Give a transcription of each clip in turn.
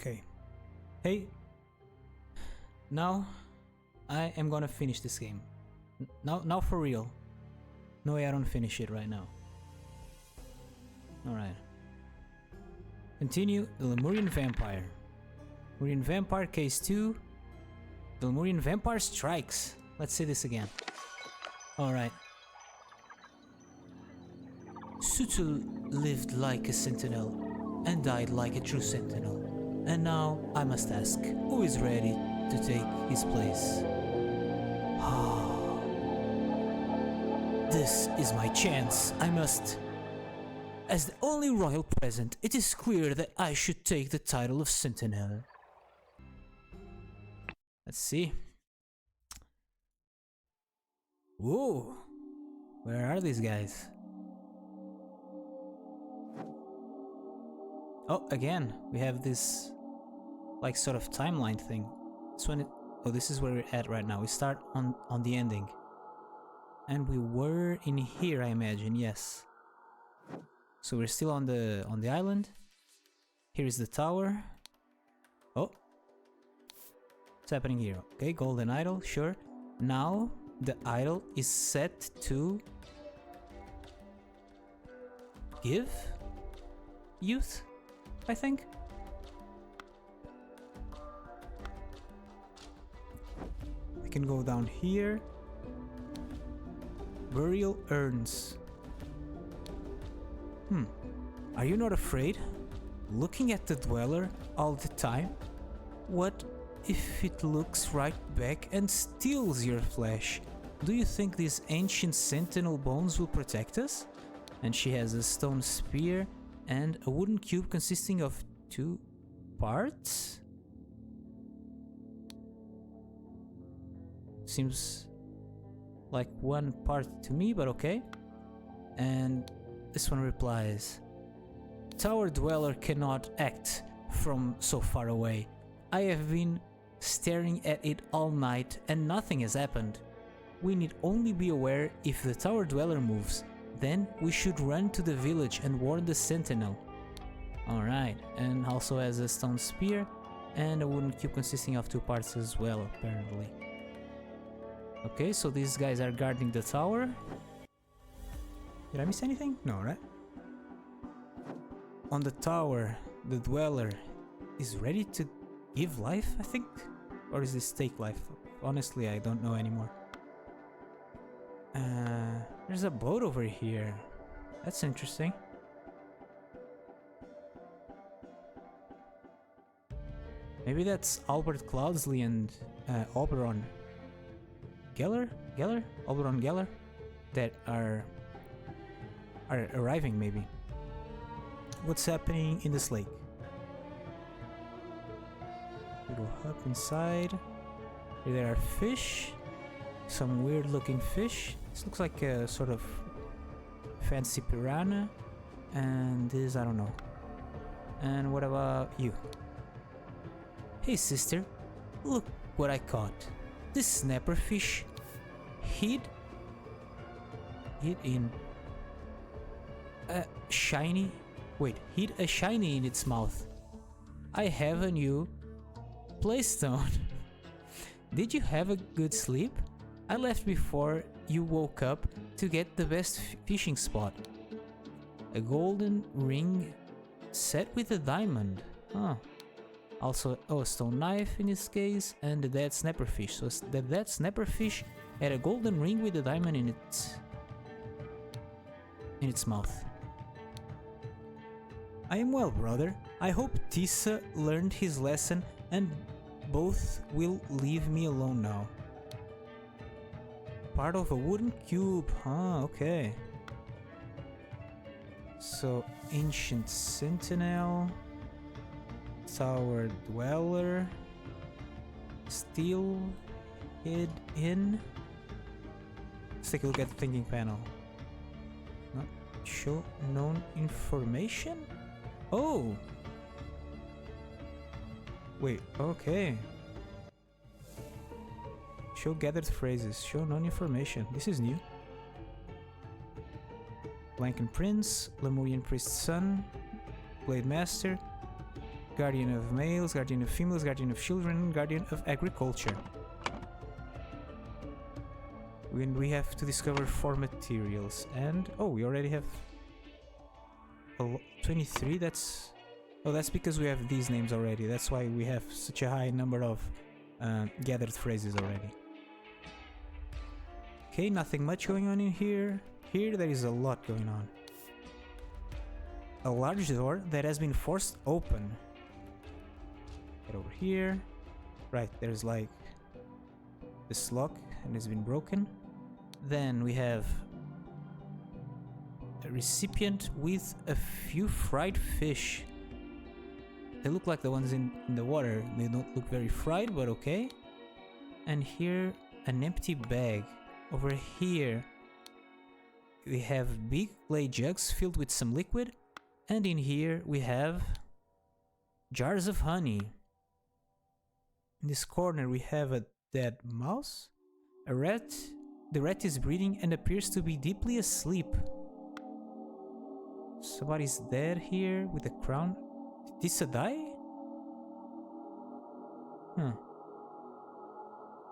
Okay. Hey. Now, I am gonna finish this game. Now for real. No way I don't finish it right now. Alright. Continue the Lemurian Vampire. Lemurian Vampire Case 2. The Lemurian Vampire Strikes. Let's see this again. Alright. Sutul lived like a sentinel and died like a true sentinel. And now I must ask, who is ready to take his place? This is my chance. I must. As the only royal present, it is clear that I should take the title of sentinel. Let's see. Whoa! Where are these guys? Oh, again, we have this like sort of timeline thing. This is where we're at right now. We start on the ending. And we were in here, I imagine, yes. So we're still on the island. Here is the tower. Oh. What's happening here? Okay, golden idol, sure. Now the idol is set to give youth, I think. We can go down here. Burial urns. Are you not afraid? Looking at the dweller all the time? What if it looks right back and steals your flesh? Do you think these ancient sentinel bones will protect us? And she has a stone spear and a wooden cube consisting of 2 parts? Seems like 1 part to me, but okay. And this one replies, Tower Dweller cannot act from so far away. I have been staring at it all night and nothing has happened. We need only be aware if the Tower Dweller moves. Then we should run to the village and warn the sentinel. Alright, and also has a stone spear and a wooden cube consisting of 2 parts as well, apparently. Okay, so these guys are guarding the tower. Did I miss anything? No, right? On the tower, the dweller is ready to give life, I think? Or is this take life? Honestly, I don't know anymore. There's a boat over here. That's interesting. Maybe that's Albert Cloudsley and Oberon Geller? Oberon Geller? That are arriving, maybe. What's happening in this lake? Little hub inside. There are fish. Some weird looking fish. This looks like a sort of fancy piranha. And this, I don't know. And what about you? Hey sister, look what I caught. This snapper fish hid in a shiny... Wait, hid a shiny in its mouth. I have a new playstone. Did you have a good sleep? I left before you woke up to get the best fishing spot. A golden ring set with a diamond. Huh. Also, a stone knife in this case, and the dead snapperfish. So the dead snapperfish had a golden ring with a diamond in its mouth. I am well, brother. I hope Tissa learned his lesson and both will leave me alone now. Part of a wooden cube, huh? Okay. So, ancient sentinel, tower dweller, still hid in. Let's take a look at the thinking panel. Not show known information? Oh! Wait, okay. Show gathered phrases. Show known information. This is new. Blanken Prince, Lemurian Priest's son, Blade Master, guardian of males, guardian of females, guardian of children, guardian of agriculture. When we have to discover 4 materials, and oh, we already have 23. That's because we have these names already. That's why we have such a high number of gathered phrases already. Okay, nothing much going on in here. Here there is a lot going on. A large door that has been forced open. Get over here. Right, there's like this lock and it's been broken. Then we have a recipient with a few fried fish. They look like the ones in the water. They don't look very fried, but okay. And here, an empty bag. Over here, we have big clay jugs filled with some liquid. And in here, we have jars of honey. In this corner, we have a dead mouse, a rat. The rat is breathing and appears to be deeply asleep. Somebody's dead here with a crown. Did this die?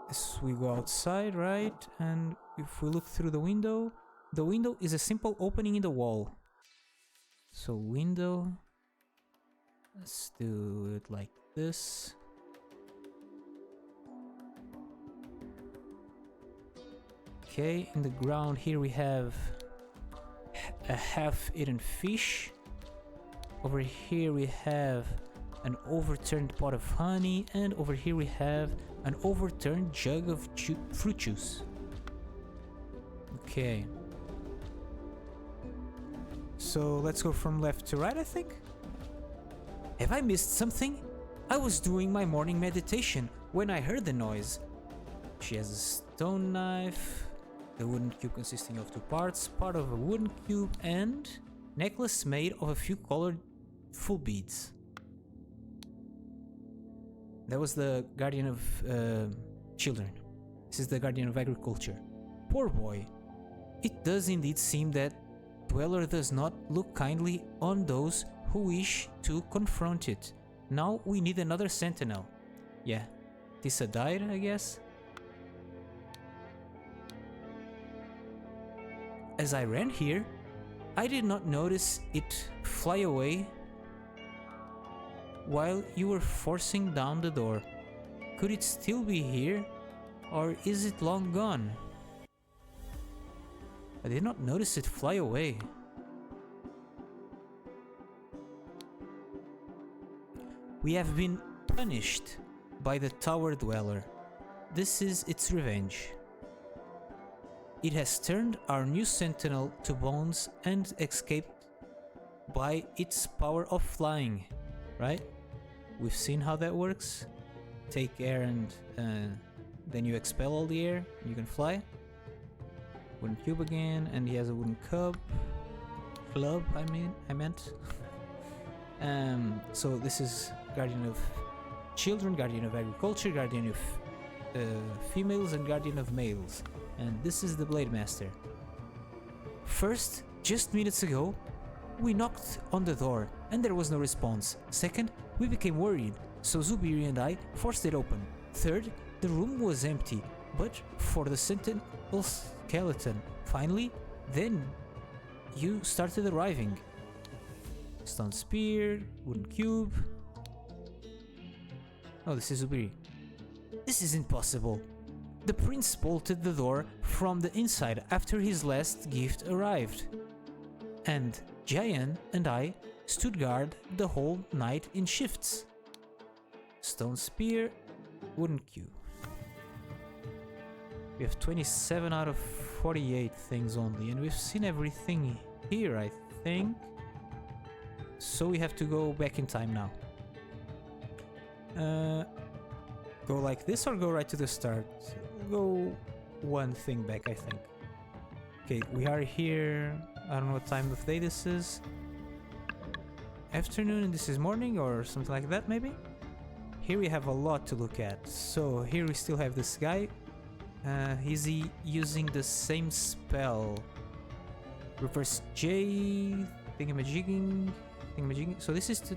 Yes, we go outside, right? And if we look through the window is a simple opening in the wall. So window, let's do it like this. Okay, in the ground here we have a half-eaten fish. Over here we have an overturned pot of honey, and over here we have an overturned jug of fruit juice. Okay. So let's go from left to right, I think. Have I missed something? I was doing my morning meditation when I heard the noise. She has a stone knife, the wooden cube consisting of 2 parts, part of a wooden cube, and necklace made of a few colored full beads. That was the guardian of children. This is the guardian of agriculture. Poor boy. It does indeed seem that Dweller does not look kindly on those who wish to confront it. Now we need another sentinel. Yeah, Tissa died, I guess. As I ran here, I did not notice it fly away while you were forcing down the door. Could it still be here, or is it long gone? I did not notice it fly away. We have been punished by the Tower Dweller. This is its revenge. It has turned our new sentinel to bones and escaped by its power of flying, right? We've seen how that works. Take air and then you expel all the air, you can fly. Wooden cube again, and he has a wooden club, I meant. So this is guardian of children, guardian of agriculture, guardian of females, and guardian of males. And this is the Blade Master. First, just minutes ago, we knocked on the door and there was no response. Second, we became worried, so Zubiri and I forced it open. Third, the room was empty, but for the sentinel skeleton. Finally, then you started arriving. Stone spear, wooden cube. Oh, this is Zubiri. This isn't possible. The prince bolted the door from the inside after his last gift arrived. And Jayan and I stood guard the whole night in shifts. Stone spear, wooden cube. We have 27 out of 48 things only, and we've seen everything here, I think. So we have to go back in time now. Go like this or go right to the start? Go one thing back, I think. Okay, we are here. I don't know what time of day this is. Afternoon and this is morning or something like that, maybe? Here we have a lot to look at. So here we still have this guy. Is he using the same spell? Reverse J, thingamajigging. So this is to...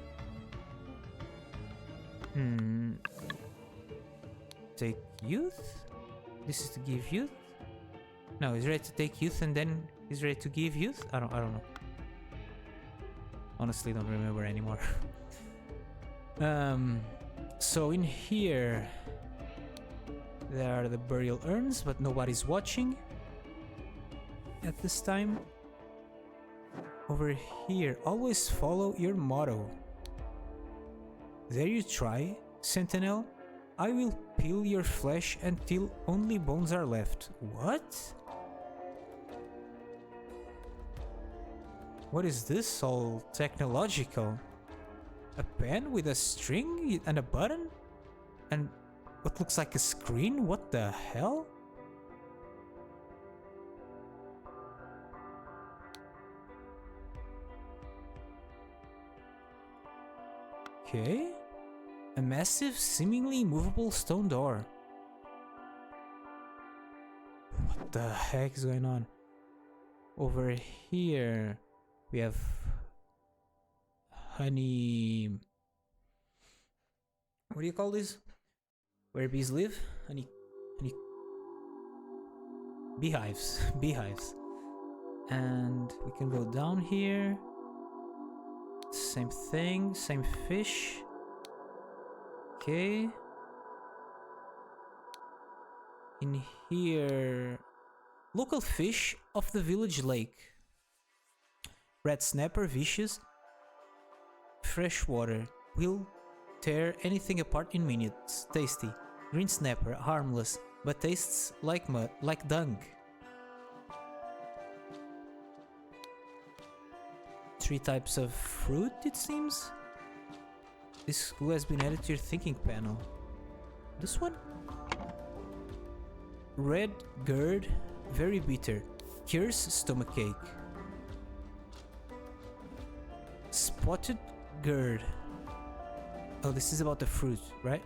Hmm. Take youth? This is to give youth? No, he's ready to take youth and then he's ready to give youth? I don't know. Honestly, don't remember anymore. So in here there are the burial urns, but nobody's watching at this time. Over here, always follow your motto. There you try, Sentinel. I will peel your flesh until only bones are left. What? What is this all technological? A pen with a string and a button? And what looks like a screen? What the hell? Okay. A massive, seemingly movable stone door. What the heck is going on? Over here we have honey... What do you call this? Where bees live? Honey... Beehives. Beehives. And we can go down here. Same thing, same fish. Okay. In here... Local fish of the village lake. Red snapper, vicious. Fresh water. Will tear anything apart in minutes. Tasty. Green snapper, harmless, but tastes like mud, like dung. 3 types of fruit, it seems. This clue has been added to your thinking panel. This one? Red gourd, very bitter. Cures stomachache. Spotted gourd. Oh, this is about the fruit, right?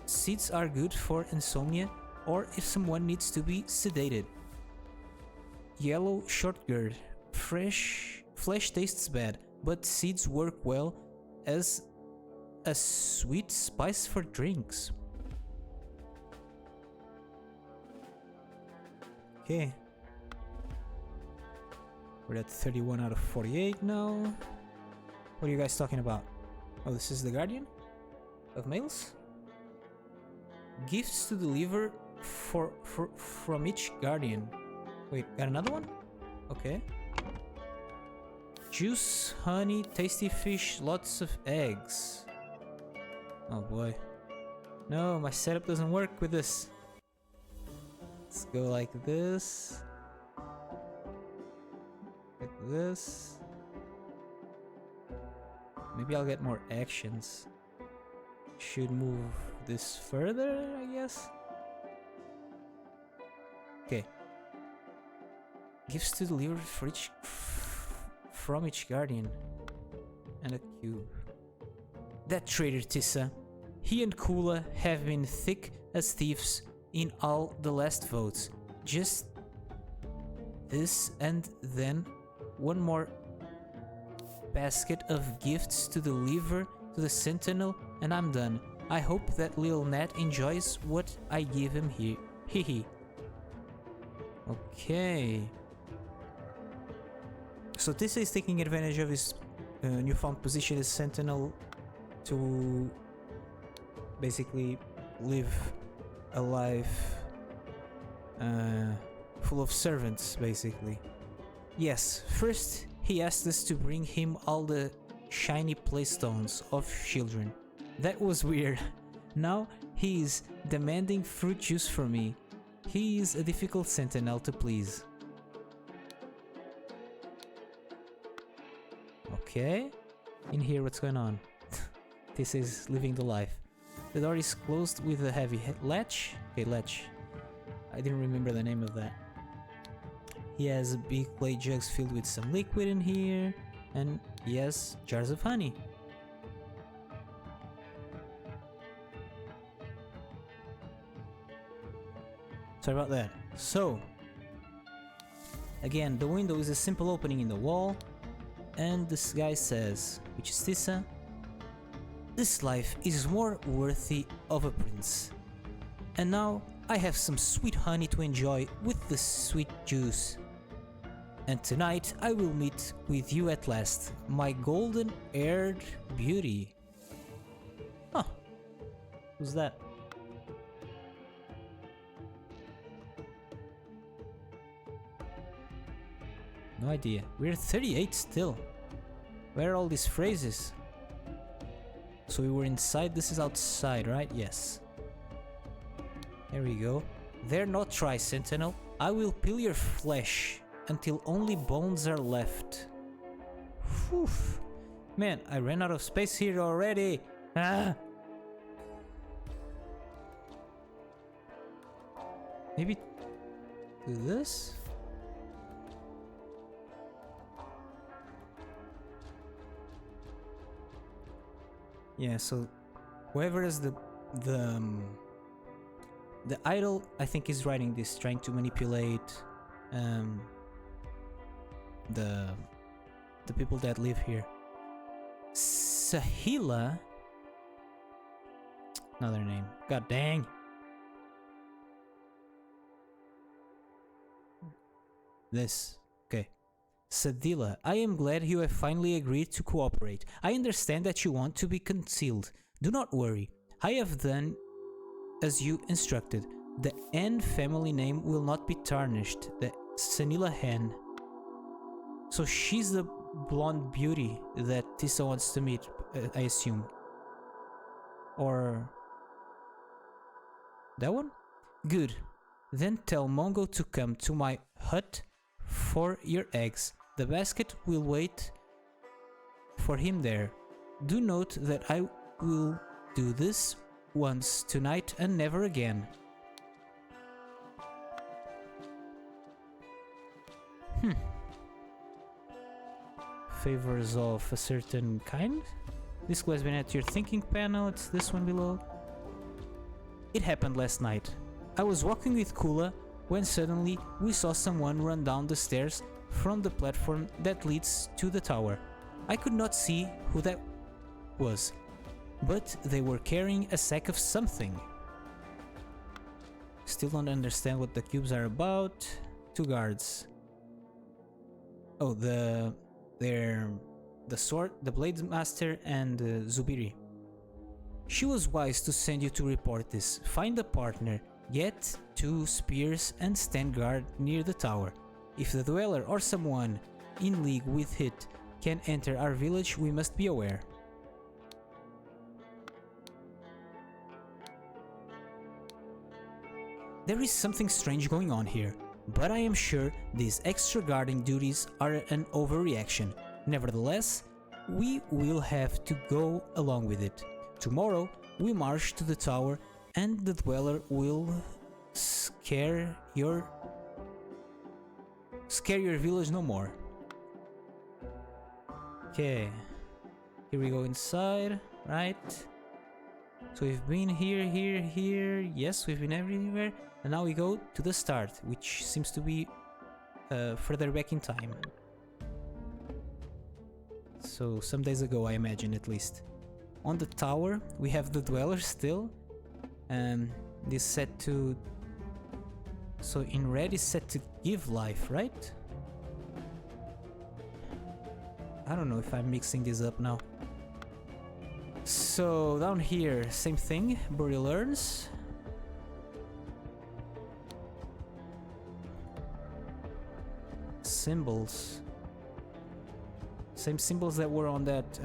Seeds are good for insomnia or if someone needs to be sedated. Yellow short gourd. Flesh tastes bad, but seeds work well as a sweet spice for drinks. Okay. We're at 31 out of 48 now. What are you guys talking about? Oh, this is the Guardian of Males? Gifts to deliver from each Guardian. Wait, got another one? Okay. Juice, honey, tasty fish, lots of eggs. Oh boy. No, my setup doesn't work with this. Let's go like this. Like this. Maybe I'll get more actions. Should move this further, I guess. Okay. Gifts to deliver for each from each Guardian. And a cube. That traitor Tissa. He and Kula have been thick as thieves in all the last votes. Just this and then one more basket of gifts to deliver to the Sentinel and I'm done. I hope that little Nat enjoys what I give him here. Hehe. Okay. So Tissa is taking advantage of his newfound position as Sentinel to basically live a life full of servants, basically. Yes, first he asked us to bring him all the shiny playstones of children. That was weird. Now he is demanding fruit juice from me. He is a difficult Sentinel to please. Okay, in here what's going on? This is living the life. The door is closed with a heavy latch. Okay, latch. I didn't remember the name of that. He has big clay jugs filled with some liquid in here. And he has jars of honey. Sorry about that. So, again, the window is a simple opening in the wall. And this guy says, which is Tissa, This life is more worthy of a prince. And now I have some sweet honey to enjoy with the sweet juice. And tonight I will meet with you at last, my golden-haired beauty. Huh. Who's that? No idea. We're 38 still. Where are all these phrases? So we were inside, this is outside, right? Yes. There we go. Dare not try, Sentinel. I will peel your flesh until only bones are left. Whew. Man, I ran out of space here already. Ah. Maybe do this? Yeah, so whoever is the idol, I think, is writing this, trying to manipulate the people that live here. Sahila, another name. God dang. This. Okay. Sadila, I am glad you have finally agreed to cooperate. I understand that you want to be concealed. Do not worry. I have done as you instructed. The N family name will not be tarnished. The Sanila Hen. So she's the blonde beauty that Tissa wants to meet, I assume. Or that one? Good. Then tell Mongo to come to my hut for your eggs. The basket will wait for him there. Do note that I will do this once tonight and never again. Favors of a certain kind? This clue has been at your thinking panel. It's this one below. It happened last night. I was walking with Kula when suddenly we saw someone run down the stairs from the platform that leads to the tower. I could not see who that was, but they were carrying a sack of something. Still don't understand what the cubes are about. 2 guards. Oh, they're the sword, the blade master, and Zubiri. She was wise to send you to report this. Find a partner, get 2 spears, and stand guard near the tower. If the dweller or someone in league with it can enter our village, we must be aware. There is something strange going on here, but I am sure these extra guarding duties are an overreaction. Nevertheless, we will have to go along with it. Tomorrow, we march to the tower and the dweller will scare your village no more. Okay, here we go inside, right? So we've been here, yes, we've been everywhere, and now we go to the start, which seems to be further back in time. So some days ago, I imagine, at least. On the tower, we have the dweller still, and this set to... So in red is set to give life, right? I don't know if I'm mixing this up now. So down here, same thing, burial urns. Symbols. Same symbols that were on that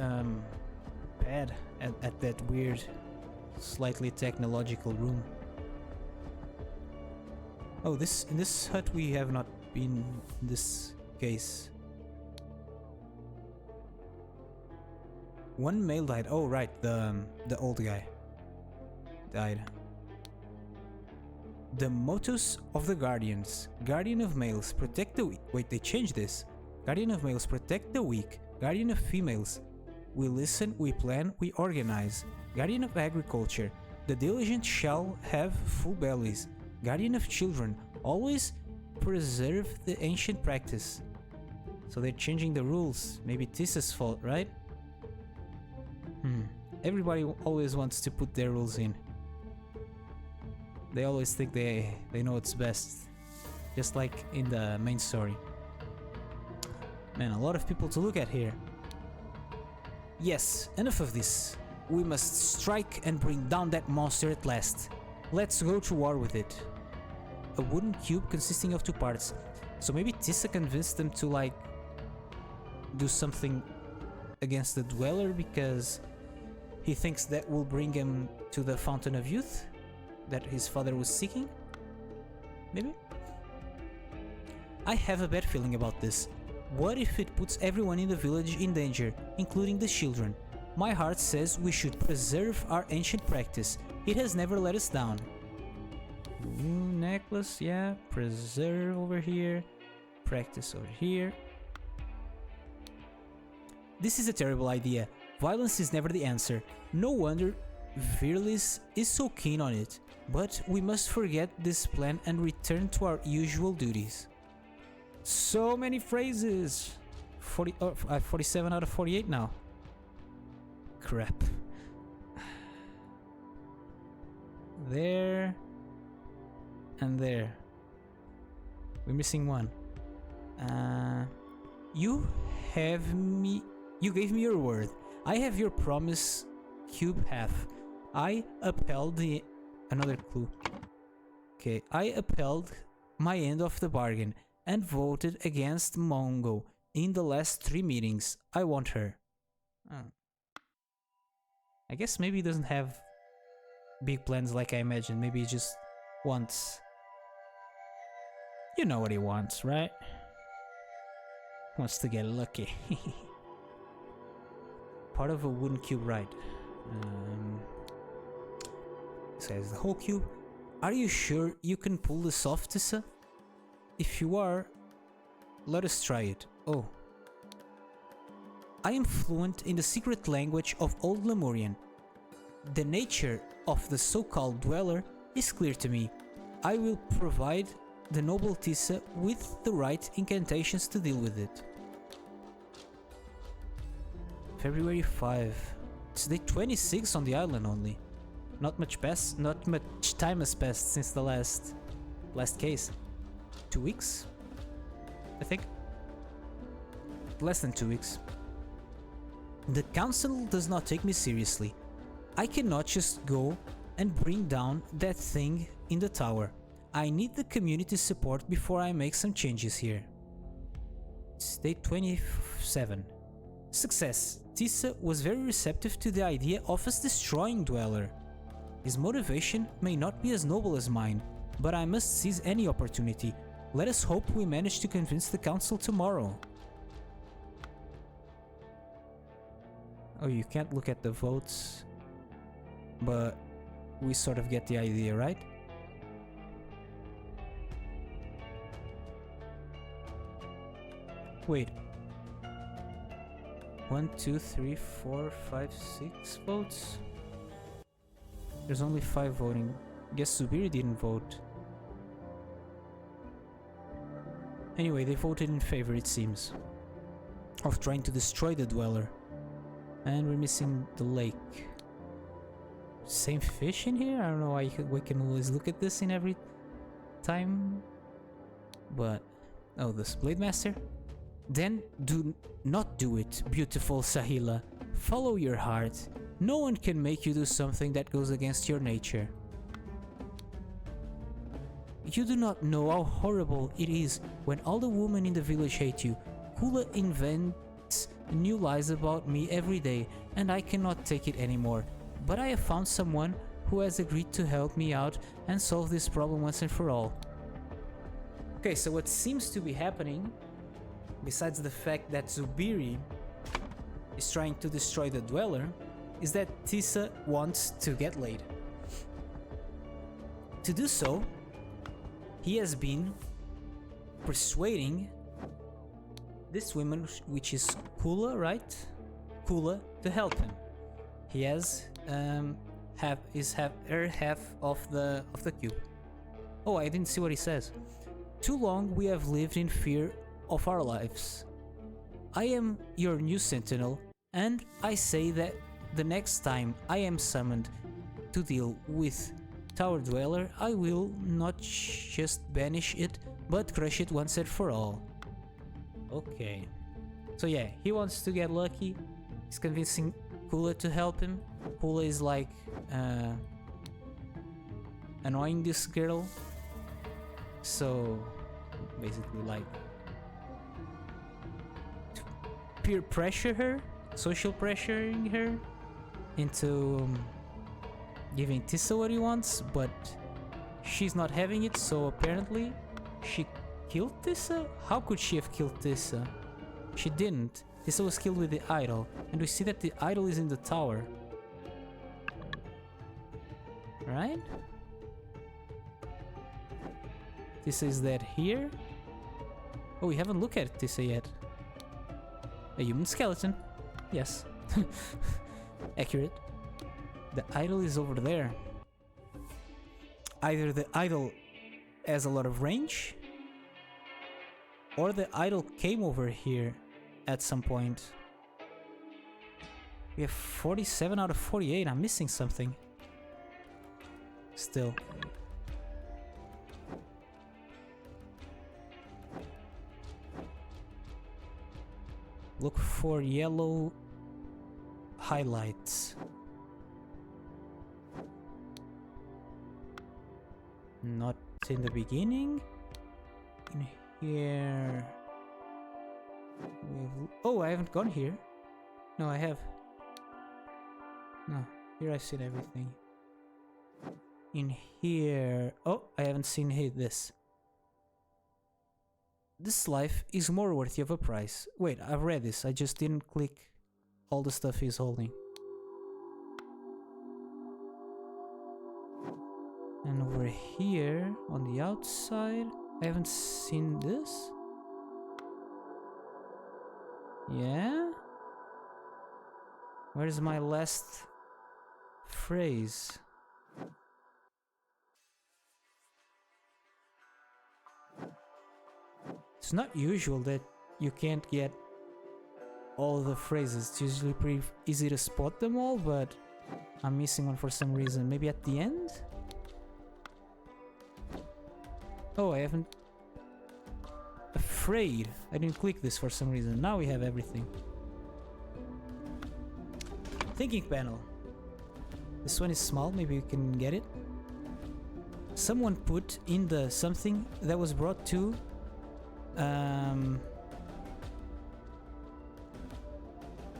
pad at that weird, slightly technological room. Oh, in this hut we have not been in this case. One male died. Oh, right, the old guy died. The mottos of the Guardians. Guardian of males, protect the weak. Wait, they changed this. Guardian of males, protect the weak. Guardian of females, we listen, we plan, we organize. Guardian of agriculture, the diligent shall have full bellies. Guardian of children, always preserve the ancient practice. So they're changing the rules. Maybe Tissa's fault, right? Everybody always wants to put their rules in. They always think they know what's best. Just like in the main story. Man, a lot of people to look at here. Yes, enough of this. We must strike and bring down that monster at last. Let's go to war with it. A wooden cube consisting of 2 parts. So maybe Tissa convinced them to like do something against the Dweller because he thinks that will bring him to the Fountain of Youth that his father was seeking? Maybe? I have a bad feeling about this. What if it puts everyone in the village in danger, including the children? My heart says we should preserve our ancient practice. It has never let us down. New necklace, yeah. Preserve over here. Practice over here. This is a terrible idea. Violence is never the answer. No wonder Virlis is so keen on it. But we must forget this plan and return to our usual duties. So many phrases! 47 out of 48 now. Crap. There. And there. We're missing one. You gave me your word. I have your promise. Cube half. I upheld the... Another clue. Okay, I upheld my end of the bargain and voted against Mongo in the last 3 meetings. I want her. Oh. I guess maybe he doesn't have big plans like I imagined. Maybe he just wants... You know what he wants, right? Wants to get lucky. Part of a wooden cube, right? Says the whole cube. Are you sure you can pull this off, Tissa? If you are, let us try it. Oh. I am fluent in the secret language of Old Lemurian. The nature of the so-called Dweller is clear to me. I will provide the noble Tissa with the right incantations to deal with it. February 5. It's day 26 on the island only. Not much time has passed since the last case. 2 weeks? I think. Less than 2 weeks. The council does not take me seriously. I cannot just go and bring down that thing in the tower. I need the community support before I make some changes here. It's day 27. Success. Tissa was very receptive to the idea of us destroying Dweller. His motivation may not be as noble as mine, but I must seize any opportunity. Let us hope we manage to convince the council tomorrow. Oh, you can't look at the votes, but we sort of get the idea, right? Wait. 1, 2, 3, 4, 5, 6 votes? There's only 5 voting. Guess Zubiri didn't vote. Anyway, they voted in favor, it seems, of trying to destroy the Dweller. And we're missing the lake. Same fish in here? I don't know why we can always look at this in every time. But... oh, this Blade Master? Then do not do it, beautiful Sahila. Follow your heart. No one can make you do something that goes against your nature. You do not know how horrible it is when all the women in the village hate you. Kula invents new lies about me every day, and I cannot take it anymore. But I have found someone who has agreed to help me out and solve this problem once and for all. Okay, so what seems to be happening, besides the fact that Zubiri is trying to destroy the Dweller, is that Tissa wants to get laid. To do so, he has been persuading this woman, which is Kula, right? Kula, to help him. He has her half of the cube. Oh, I didn't see what he says. Too long we have lived in fear of our lives. I am your new sentinel, and I say that the next time I am summoned to deal with Tower Dweller, I will not just banish it, but crush it once and for all. Okay. So yeah, he wants to get lucky. He's convincing Kula to help him. Kula is like annoying this girl. So basically like to peer pressure her, social pressuring her into giving Tissa what he wants, but she's not having it, so apparently she killed Tissa? How could she have killed Tissa? She didn't. Tissa was killed with the idol, and we see that the idol is in the tower. Right? Tissa is dead here. Oh, we haven't looked at Tissa yet. A human skeleton. Yes. Accurate. The idol is over there. Either the idol has a lot of range, or the idol came over here at some point. We have 47 out of 48. I'm missing something. Still. Look for yellow highlights. Not in the beginning. In here. Oh, I haven't gone here. No, I have. No, here I've seen everything. In here. Oh, I haven't seen this. This life is more worthy of a price. Wait, I've read this. I just didn't click all the stuff he's holding. And over here, on the outside, I haven't seen this. Yeah? Where's my last phrase? It's not usual that you can't get all the phrases. It's usually pretty easy to spot them all, but I'm missing one for some reason. Maybe at the end? Oh, I haven't... Afraid. I didn't click this for some reason. Now we have everything. Thinking panel. This one is small, maybe you can get it. Someone put in the something that was brought to...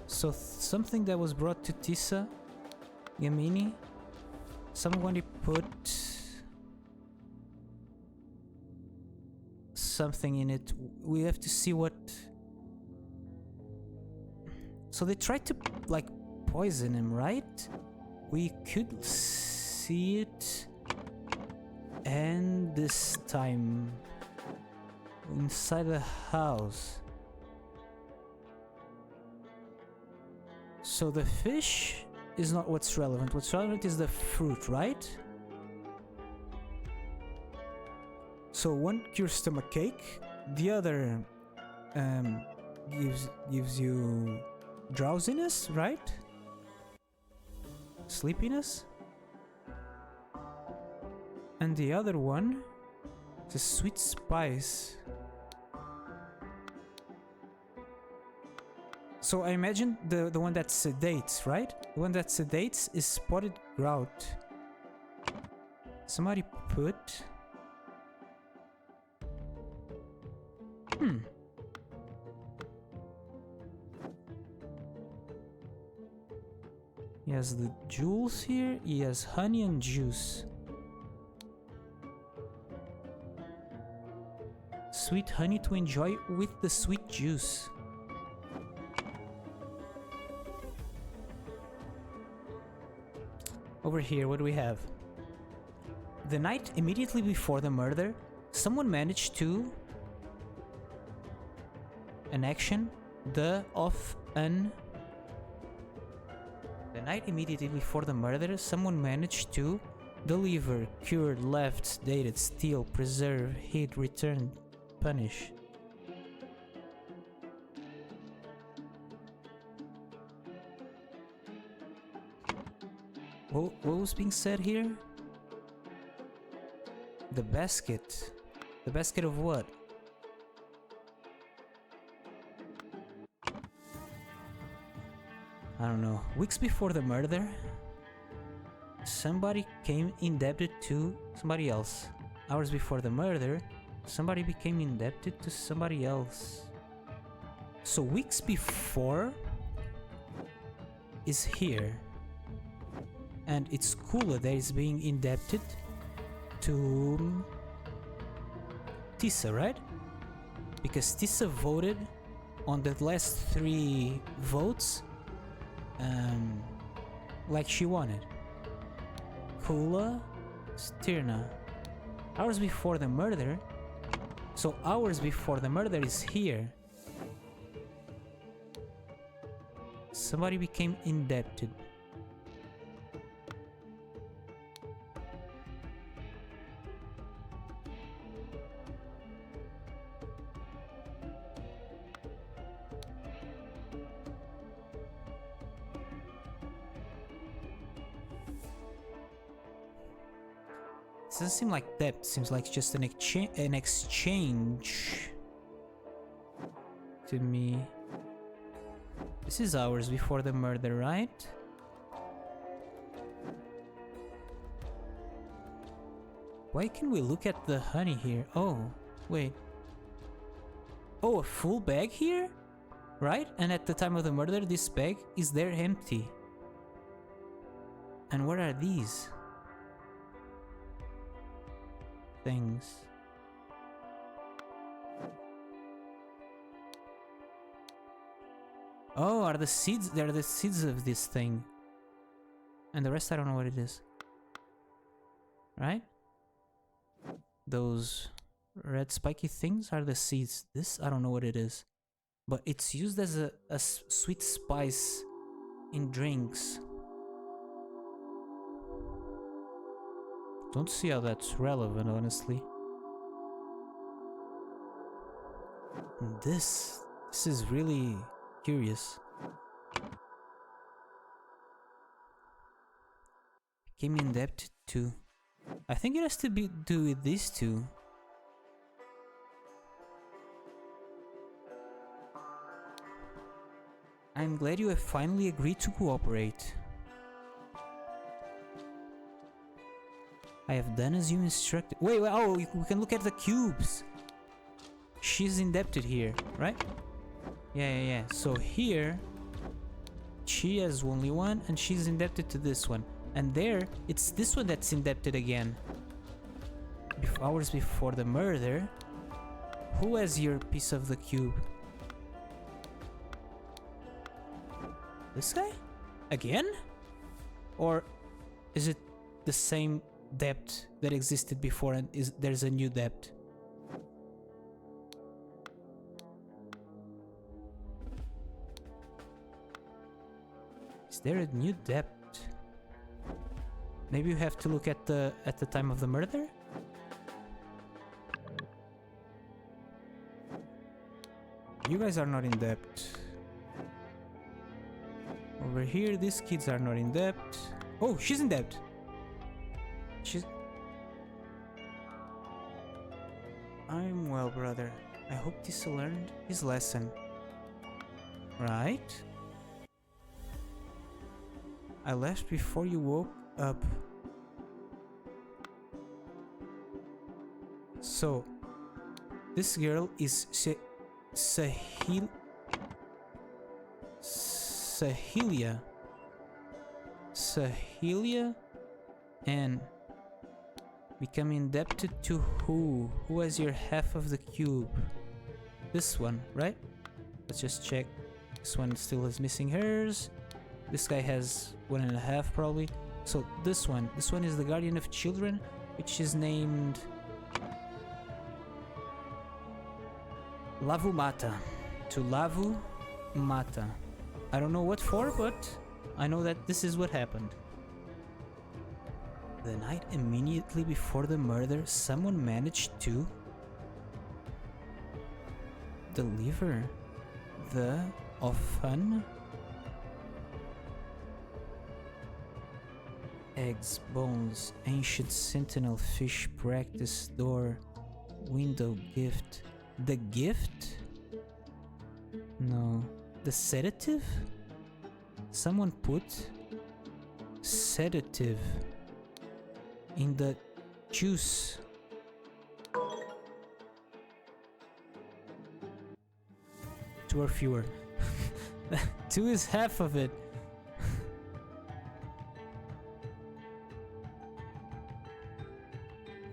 So something that was brought to Tissa Yamini. Someone put... something in it. We have to see what... So they tried to like poison him, right? We could see it. And this time inside the house. So the fish is not what's relevant. What's relevant is the fruit, right? So one cures stomachache, the other gives you drowsiness, right? Sleepiness. And the other one is a sweet spice. So I imagine the one that sedates, right? The one that sedates is spotted grout. Somebody put... He has the jewels here. He has honey and juice. Sweet honey to enjoy with the sweet juice. Over here, what do we have? The night immediately before the murder, someone managed to... An action, the night immediately before the murder, someone managed to deliver, cure, left, dated, steal, preserve, hid, return, punish. What was being said here? The basket. The basket of what? I don't know. Weeks before the murder, somebody came indebted to somebody else. Hours before the murder, somebody became indebted to somebody else. So weeks before is here. And it's Kula that is being indebted to Tissa, right? Because Tissa voted on the last 3 votes like she wanted. Kula, Stirna. Hours before the murder. So hours before the murder is here. Somebody became indebted. It doesn't seem like debt, seems like just an exchange to me. This is hours before the murder, right? Why can we look at the honey here? Oh, wait. Oh, a full bag here? Right? And at the time of the murder, this bag is there empty. And what are these things? Oh, are the seeds? They're the seeds of this thing. And the rest I don't know what it is. Right? Those red spiky things are the seeds. This I don't know what it is. But it's used as a sweet spice in drinks. Don't see how that's relevant, honestly. And this is really curious. Became indebted to. I think it has to do with these two. I'm glad you have finally agreed to cooperate. I have done as you instructed. Wait, oh, we can look at the cubes. She's indebted here, right? Yeah. So here, she has only one, and she's indebted to this one. And there, it's this one that's indebted again. Hours before the murder. Who has your piece of the cube? This guy? Again? Or is it the same debt that existed before and there's a new debt? Is there a new debt? Maybe you have to look at the time of the murder? You guys are not in debt. Over here, these kids are not in debt. Oh, she's in debt. I'm well, brother. I hope Tissa learned his lesson. Right? I left before you woke up. So, this girl is Sahelia, and become indebted to who? Who has your half of the cube? This one, right? Let's just check. This one still is missing hers. This guy has 1.5 probably. So this one is the guardian of children, which is named Lavu Mata. To Lavu Mata. I don't know what for, but I know that this is what happened. The night immediately before the murder, someone managed to deliver the orphan. Eggs, bones, ancient sentinel, fish, practice, door, window, gift. The gift? No. The sedative? Someone put sedative in the juice. Two or fewer. Two is half of it.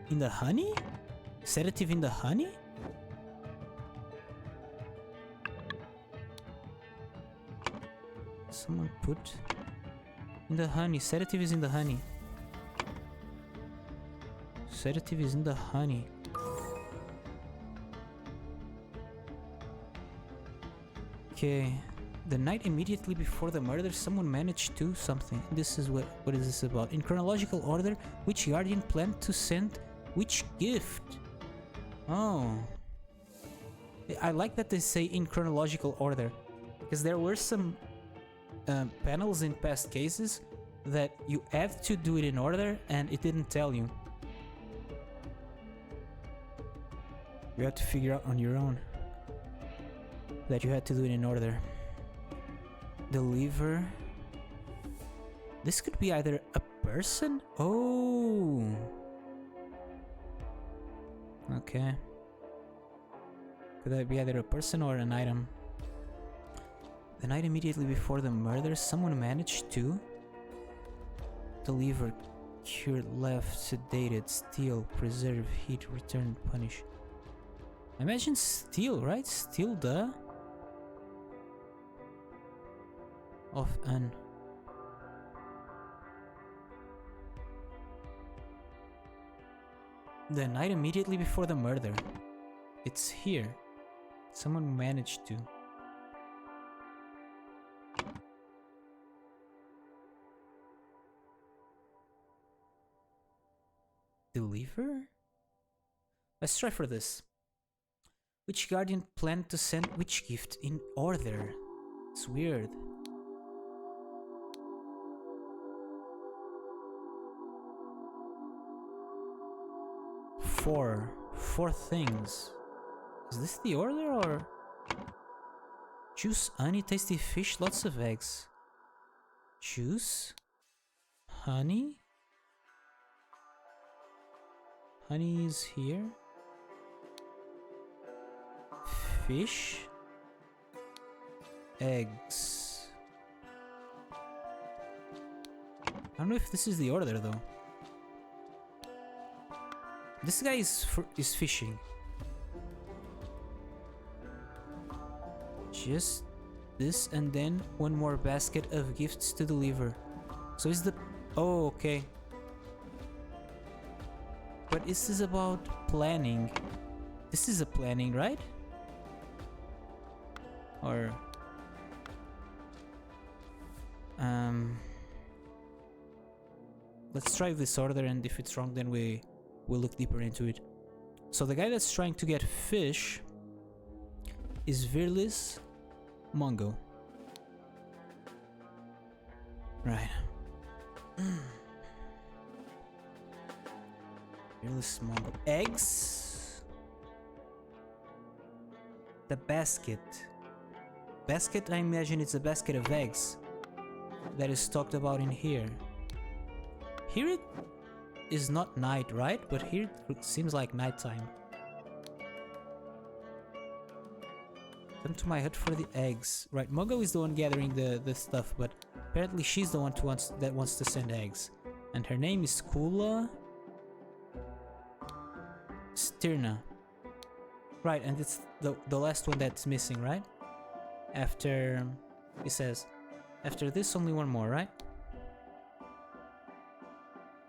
In the honey? Sedative in the honey? Someone put in the honey. Sedative is in the honey. Sedative is in the honey. Okay. The night immediately before the murder, someone managed to something. This is what is this about? In chronological order, which guardian planned to send which gift? Oh. I like that they say in chronological order, because there were some panels in past cases that you had to do it in order and it didn't tell you. You had to figure out on your own that you had to do it in order. Deliver. This could be either a person? Oh. Okay. Could that be either a person or an item? The night immediately before the murder, someone managed to deliver, cure, left, sedated, steal, preserve, heat, return, punish. I imagine steal, right? Steal the of an. The night immediately before the murder. It's here. Someone managed to. Deliver? Let's try for this. Which guardian planned to send which gift in order? It's weird. Four things. Is this the order or? Juice, honey, tasty fish, lots of eggs. Juice, honey. Honey is here. Fish, eggs. I don't know if this is the order though. This guy is fishing. Just this and then one more basket of gifts to deliver. So is the... Oh, okay. But this is about planning. This is a planning, right? Or... Let's try this order, and if it's wrong then we'll look deeper into it. So the guy that's trying to get fish is Virlis Mongo. Right. Virlis Mongo. Eggs. The basket. Basket, I imagine it's a basket of eggs that is talked about in here. Here it is not night, right? But here it seems like nighttime. Come to my hut for the eggs. Right, Mogo is the one gathering the stuff, but apparently she's the one that wants to send eggs. And her name is Kula Stirna. Right, and it's the last one that's missing, right? After... He says, after this only one more, right?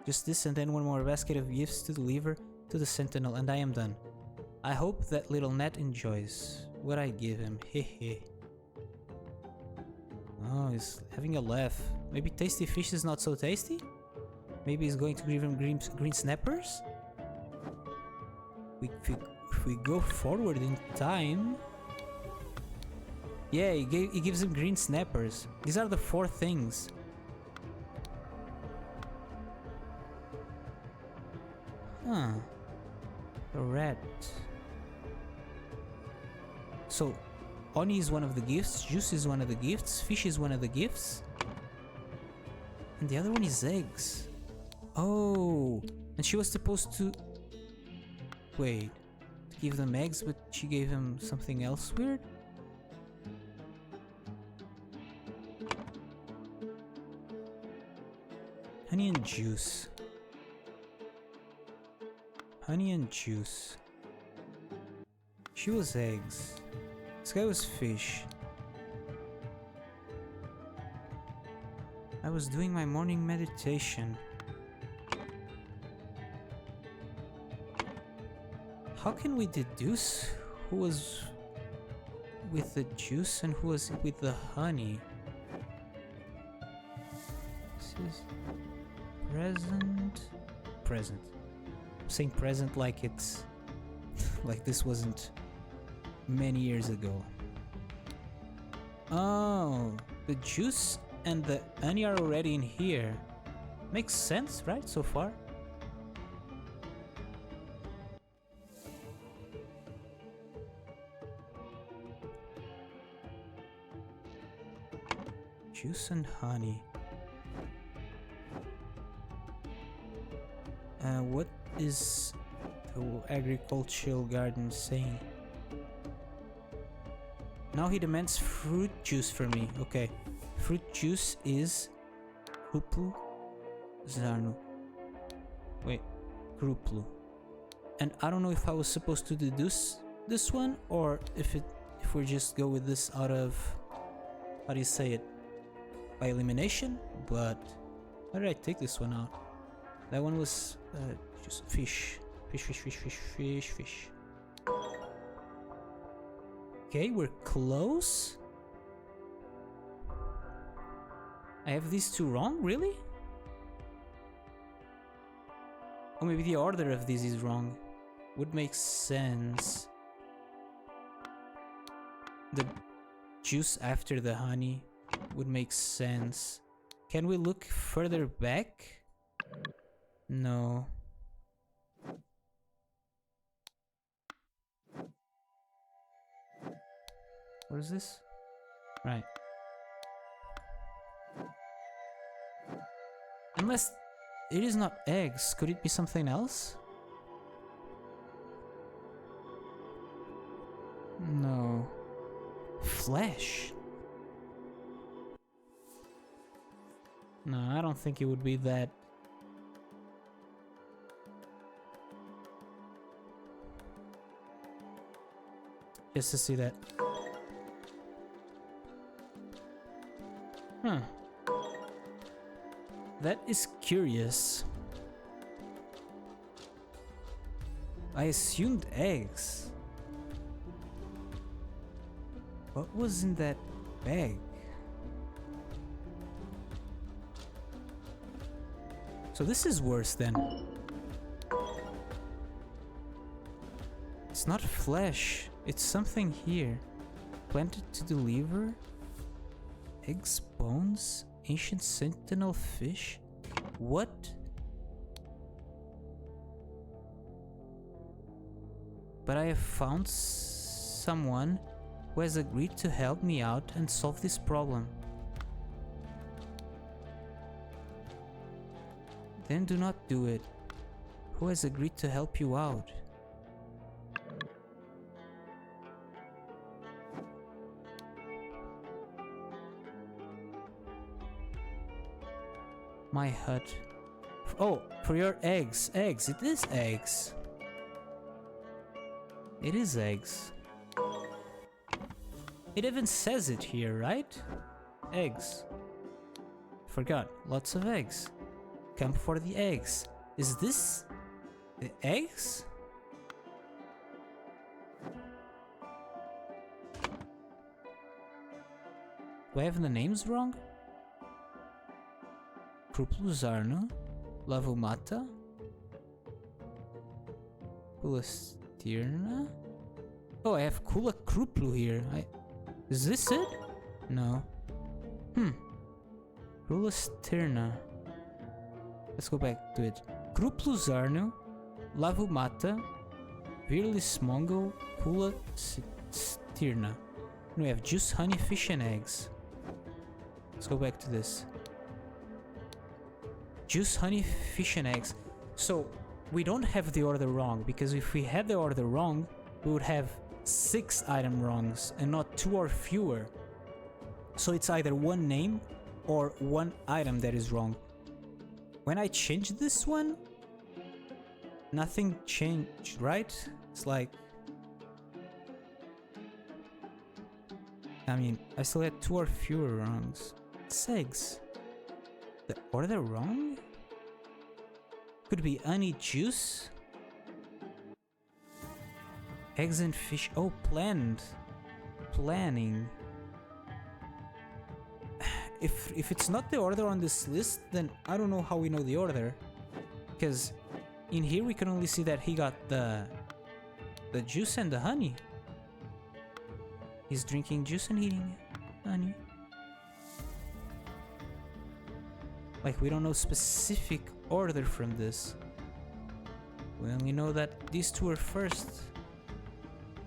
Just this and then one more basket of gifts to deliver to the Sentinel, and I am done. I hope that little Nat enjoys what I give him. Hehe. Oh, he's having a laugh. Maybe tasty fish is not so tasty? Maybe he's going to give him green snappers? If we go forward in time... Yeah, he gives him green snappers. These are the 4 things. Huh. A rat. So, honey is one of the gifts, juice is one of the gifts, fish is one of the gifts. And the other one is eggs. Oh, and she was supposed to... Wait. Give them eggs, but she gave him something else weird? Honey and juice. Honey and juice. She was eggs. This guy was fish. I was doing my morning meditation. How can we deduce who was with the juice and who was with the honey? This is present. I'm saying present like it's like this wasn't many years ago. Oh, the juice and the honey are already in here. Makes sense, right, so far? Juice and honey. What is the agricultural garden saying? Now he demands fruit juice from me. Okay. Fruit juice is Kruplu Zarnu. Wait, Kruplu. And I don't know if I was supposed to deduce this one or if we just go with this out of, how do you say it, by elimination, but how did I take this one out? That one was just fish. Fish. Okay, we're close. I have these two wrong, really? Or maybe the order of these is wrong. Would make sense. The juice after the honey would make sense. Can we look further back? No. What is this? Right. Unless it is not eggs, could it be something else? No. Flesh? No, I don't think it would be that. Just to see that. Huh. That is curious. I assumed eggs. What was in that bag? So this is worse then. It's not flesh. It's something here. Planted to deliver? Eggs, bones, ancient sentinel fish? What? But I have found someone who has agreed to help me out and solve this problem. Then do not do it. Who has agreed to help you out? My hut. Oh, for your eggs. Eggs. It is eggs. It is eggs. It even says it here, right? Eggs. Forgot. Lots of eggs. Come for the eggs. Is this the eggs? Do I have the names wrong? Kruplu Lavumata, Kulastirna. Oh, I have Kula Kruplu here. Is this it? No. Kulastirna. Let's go back to it. Kruplu Lavumata, Virilis Mongo, Kula Stirna. We have juice, honey, fish, and eggs. Let's go back to this. Juice, honey, fish, and eggs. So we don't have the order wrong, because if we had the order wrong, we would have 6 item wrongs and not 2 or fewer. So it's either one name or one item that is wrong. When I changed this one, nothing changed, right? It's like... I mean, I still had 2 or fewer wrongs. 6. The order wrong? Could be honey juice? Eggs and fish. Oh, planned. Planning. If it's not the order on this list, then I don't know how we know the order. Because in here we can only see that he got the juice and the honey. He's drinking juice and eating honey. Like, we don't know specific order from this. We only know that these 2 are first.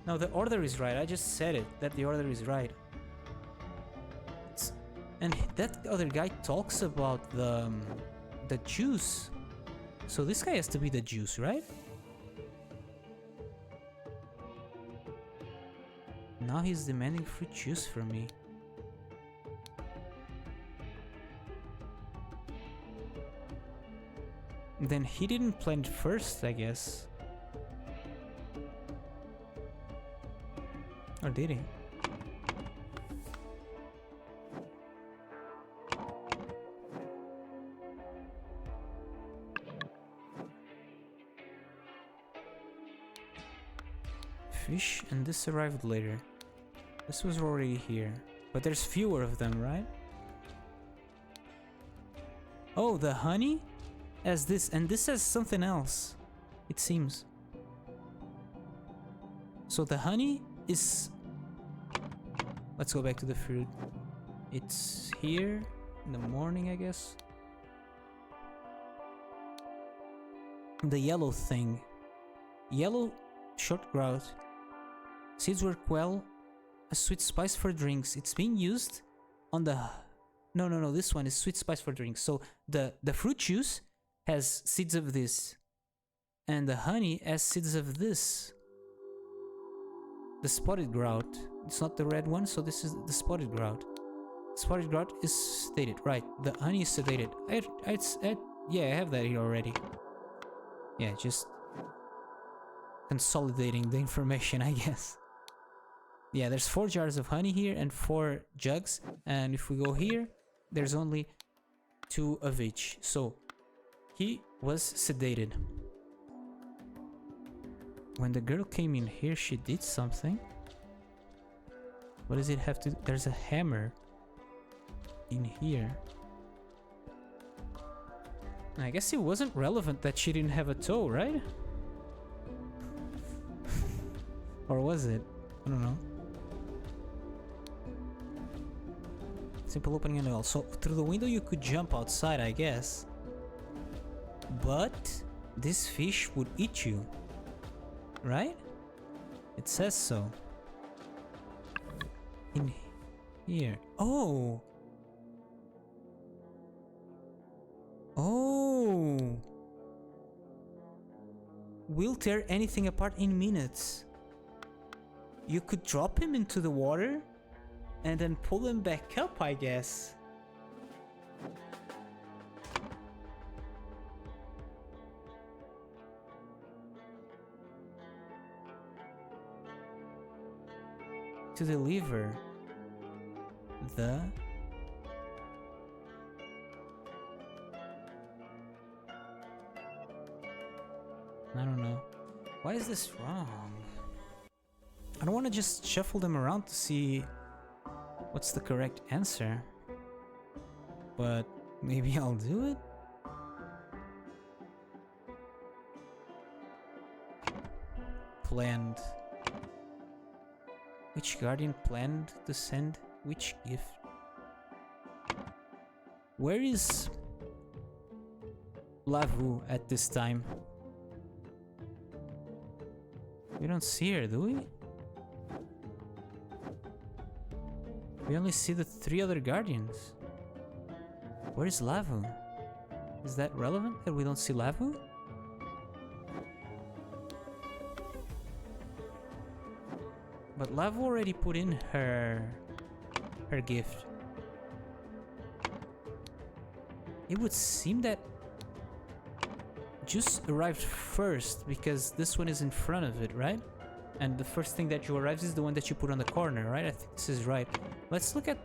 No, the order is right. I just said it, that the order is right. And that other guy talks about the juice. So this guy has to be the juice, right? Now he's demanding fruit juice from me. Then he didn't plant first, I guess. Or did he? Fish, and this arrived later. This was already here. But there's fewer of them, right? Oh, the honey has this, and this has something else, it seems. So the honey is... Let's go back to the fruit. It's here in the morning, I guess. The yellow thing. Yellow short grout. Seeds were quell, a sweet spice for drinks. It's being used on the... No, this one is sweet spice for drinks. So the fruit juice has seeds of this. And the honey has seeds of this. The spotted grout. It's not the red one, so this is the spotted grout. Spotted grout is sedated, right. The honey is sedated. Yeah, I have that here already. Yeah, just consolidating the information, I guess. Yeah, there's 4 jars of honey here and 4 jugs. And if we go here, there's only 2 of each. So he was sedated. When the girl came in here, she did something. What does it have to do? There's a hammer in here. I guess it wasn't relevant that she didn't have a toe, right? Or was it? I don't know. Simple opening and all. So through the window you could jump outside, I guess. But this fish would eat you. Right? It says so. In here. Oh! Oh! Will tear anything apart in minutes. You could drop him into the water and then pull him back up, I guess. To deliver the... I don't know. Why is this wrong? I don't want to just shuffle them around to see what's the correct answer. But maybe I'll do it? Planned. Which guardian planned to send which gift? Where is Lavu at this time? We don't see her, do we? We only see the 3 other guardians. Where is Lavu? Is that relevant that we don't see Lavu? But Lavu already put in her gift. It would seem that Juice arrived first because this one is in front of it, right? And the first thing that you arrives is the one that you put on the corner, right? I think this is right. Let's look at...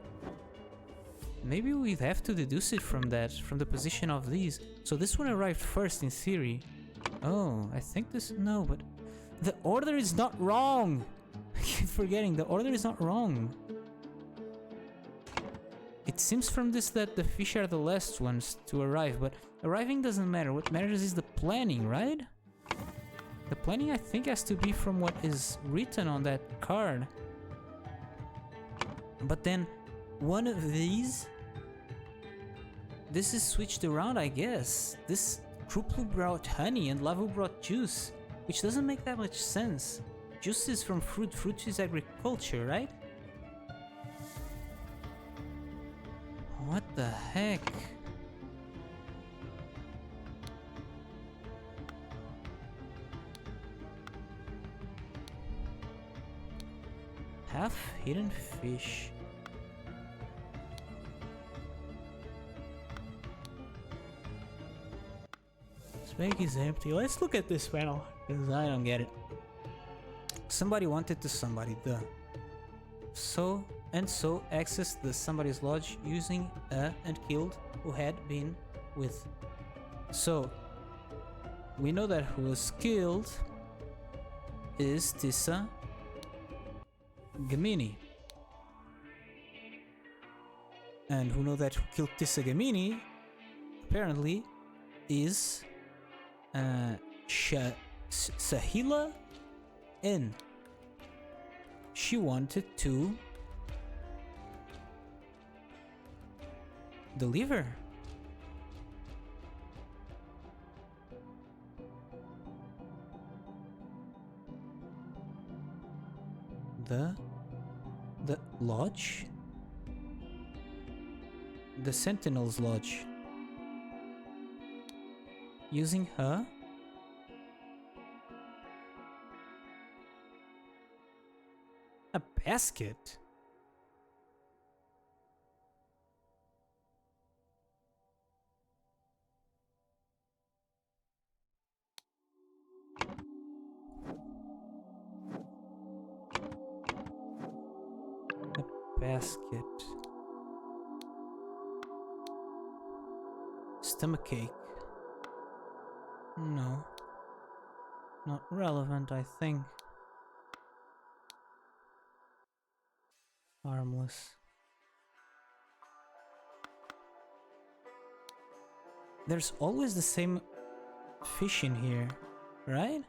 Maybe we have to deduce it from that, from the position of these. So this one arrived first in theory. Oh, I think this... No, but... The order is not wrong! I keep forgetting, the order is not wrong. It seems from this that the fish are the last ones to arrive, but arriving doesn't matter. What matters is the planning, right? The planning, I think, has to be from what is written on that card. But then, one of these... This is switched around, I guess. This Kruplu brought honey and Lavu brought juice, which doesn't make that much sense. Juice is from fruit, fruit is agriculture, right? What the heck? Half hidden fish. This bag is empty. Let's look at this panel, because I don't get it. Somebody wanted to somebody, duh. So accessed the somebody's lodge using and killed who had been with. So we know that who was killed is Tissa Gamini. And who know that who killed Tissa Gamini apparently is Sahila N. She wanted to deliver. The lodge? The Sentinel's lodge. Using her a basket? A basket. Stomachache. No. Not relevant, I think. Harmless. There's always the same fish in here, right?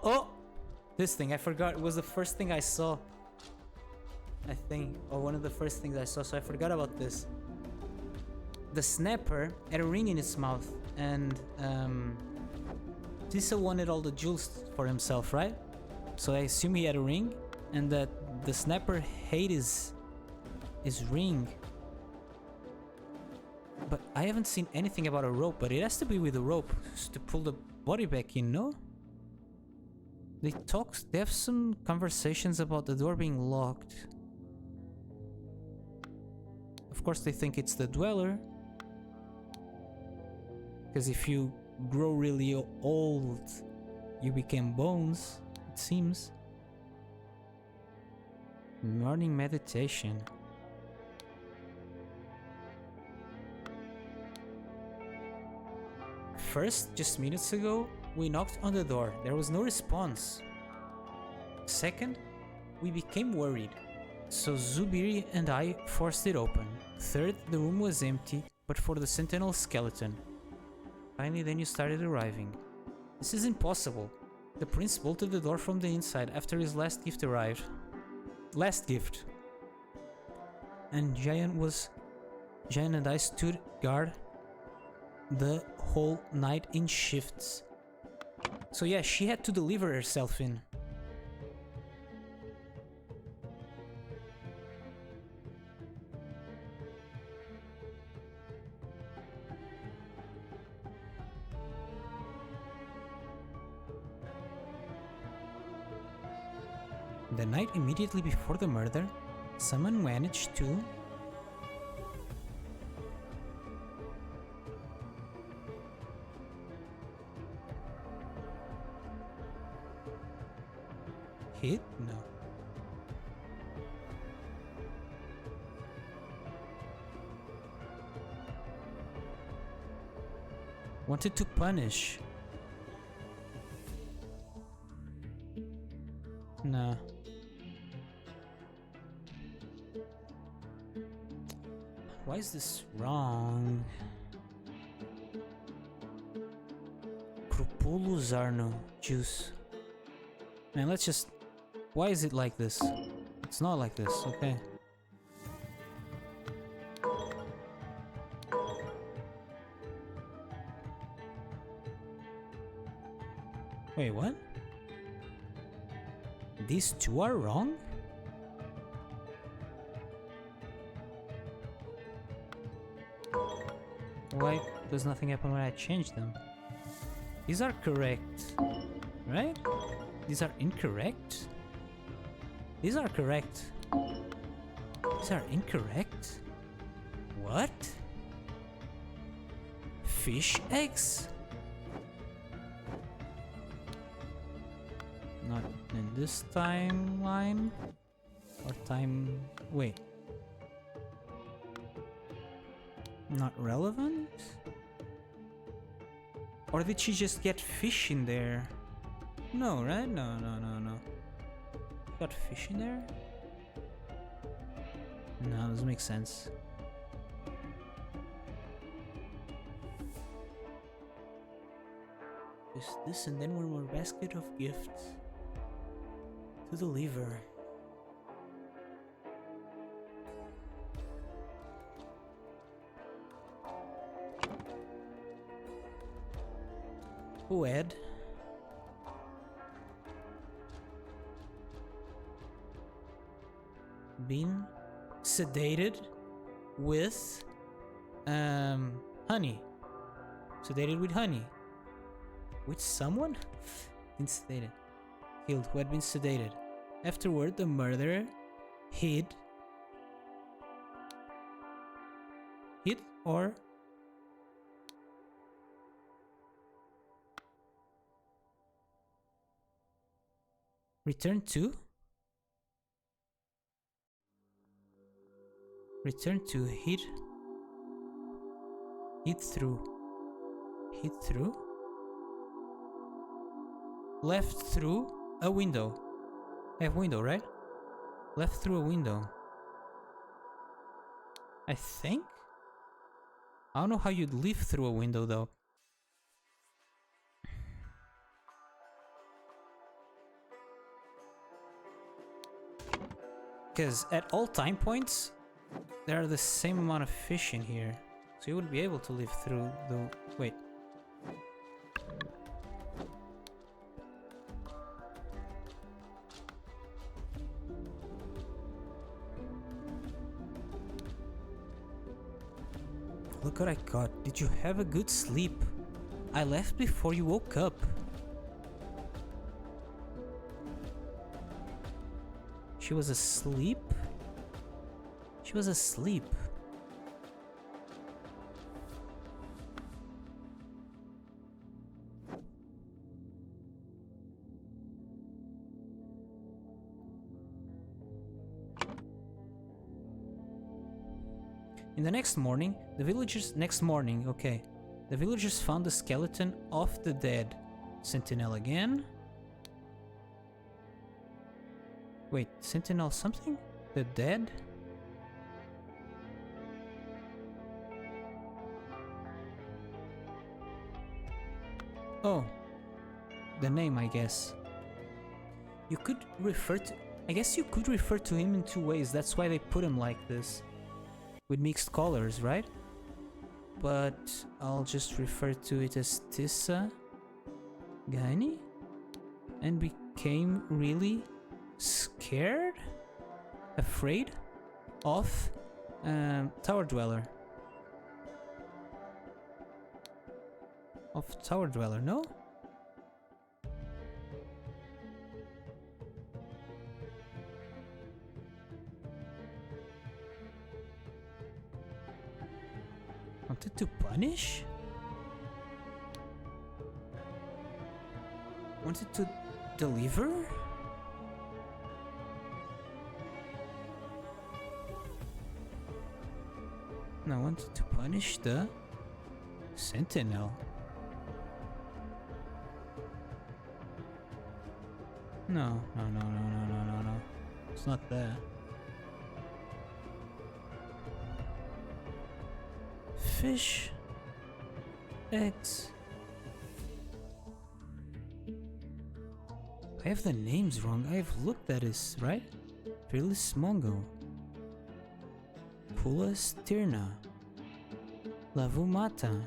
Oh! This thing, I forgot. It was the first thing I saw. I think, or one of the first things I saw, so I forgot about this. The snapper had a ring in its mouth, and Tissa wanted all the jewels for himself, right? So I assume he had a ring, and that the snapper hated his ring. But I haven't seen anything about a rope, but it has to be with a rope to pull the body back in, no? They have some conversations about the door being locked. Of course they think it's the dweller, because if you grow really old, you become bones, it seems. Morning meditation. First, just minutes ago, we knocked on the door. There was no response. Second, we became worried. So Zubiri and I forced it open. Third, the room was empty, but for the sentinel skeleton. Finally, then you started arriving. This is impossible. The prince bolted the door from the inside after his last gift arrived. Last gift. And Giant and I stood guard the whole night in shifts. So yeah, she had to deliver herself in. The night immediately before the murder, someone managed to... hit? No. Wanted to punish. No. Why is this wrong? Krupulus Arno juice. Man, let's just... Why is it like this? It's not like this, okay. Wait, what? These two are wrong? Why does nothing happen when I change them? These are correct, right? These are incorrect? These are correct. These are incorrect? What? Fish eggs? Not in this timeline? Or time... wait. Not relevant? Or did she just get fish in there? No, right? No. Got fish in there? No, doesn't make sense. Just this and then one more basket of gifts to deliver. Who Ed? Been sedated with honey. Sedated with honey. With someone? Been sedated. Killed who had been sedated. Afterward, the murderer hid or return to hid through left through a window. I have window, right? Left through a window. I think? I don't know how you'd leave through a window though. Because at all time points, there are the same amount of fish in here. So you wouldn't be able to live through the... Wait. Look what I got. Did you have a good sleep? I left before you woke up. She was asleep? She was asleep. In the next morning, the villagers found the skeleton of the dead. Sentinel again. Wait, Sentinel something? The dead? Oh, the name, I guess. You could refer to... I guess you could refer to him in two ways. That's why they put him like this. With mixed colors, right? but I'll just refer to it as Tissa Gaini, and became really scared, afraid of Tower Dweller. Of Tower Dweller, no? Wanted to punish? Wanted to deliver? No, wanted to punish the Sentinel. No. It's not that. Fish. Eggs. I have the names wrong. I've looked at this, right? Fearless Mongo. Pula Stirna. Lavumata.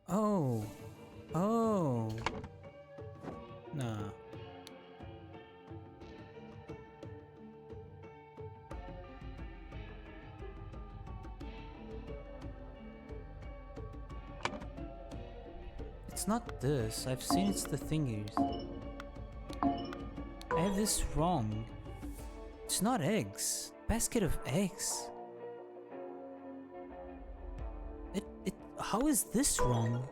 Oh. Nah. It's not this. I've seen it's the thingies. I have this wrong. It's not eggs. Basket of eggs. How is this wrong?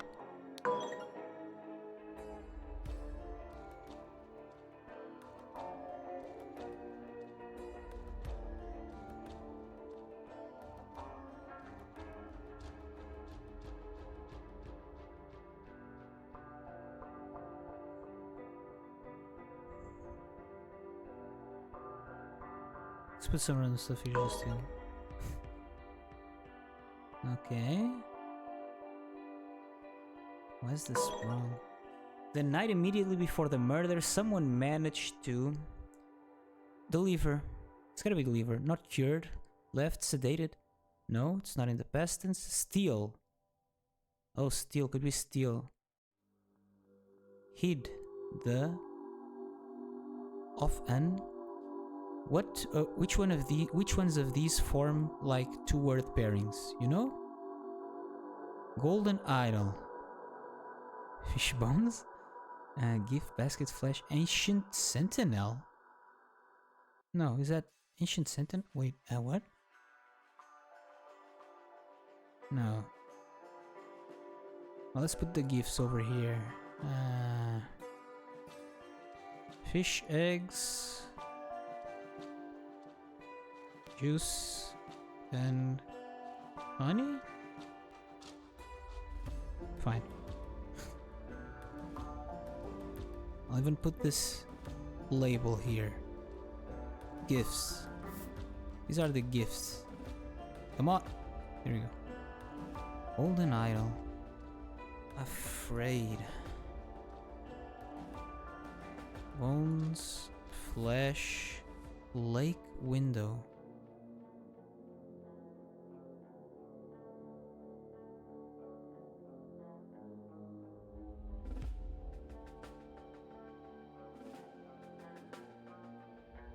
Let's put some random stuff here just to... Okay. Why is this wrong? The night immediately before the murder, someone managed to deliver. It's gotta be deliver, not cured. Left, sedated. No, it's not in the past tense. Steal. Oh, steal, could be steal. Hid the of an. What? Which ones of these form like two-word pairings? You know? Golden idol. Fish bones. Gift basket flesh. Ancient sentinel. No, is that ancient sentinel? Wait, what? No. Well, let's put the gifts over here. Fish eggs. Juice and honey? Fine. I'll even put this label here. Gifts. These are the gifts. Come on. Here we go. Golden idol. Afraid. Bones. Flesh. Lake window.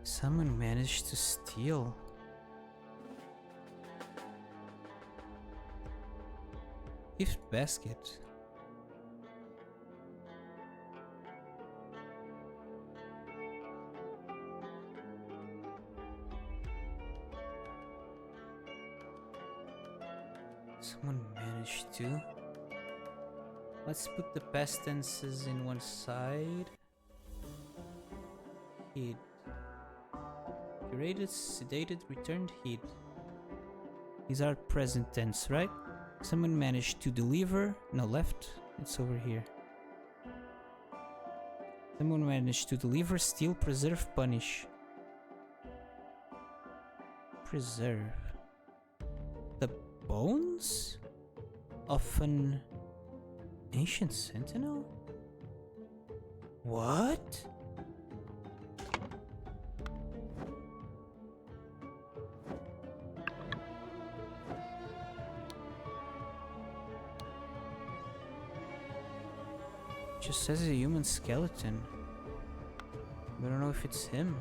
Someone managed to steal. Gift basket. Someone managed to. Let's put the past tenses in one side. Hid. Curated, sedated, returned, hid. These are present tense, right? Someone managed to deliver. No, left. It's over here. Someone managed to deliver, steal, preserve, punish. Preserve. The bones of an ancient sentinel? What? Just says a human skeleton. I don't know if it's him.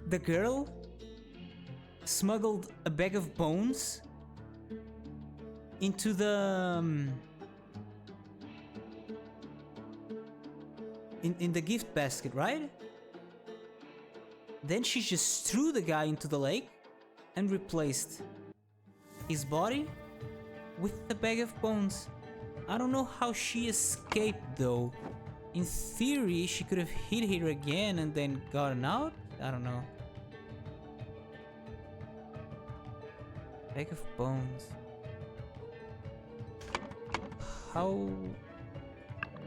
The girl smuggled a bag of bones into the in the gift basket, right? Then she just threw the guy into the lake and replaced his body with the bag of bones. I don't know how she escaped though. In theory, she could have hit her again and then gotten out. I don't know. Bag of bones. How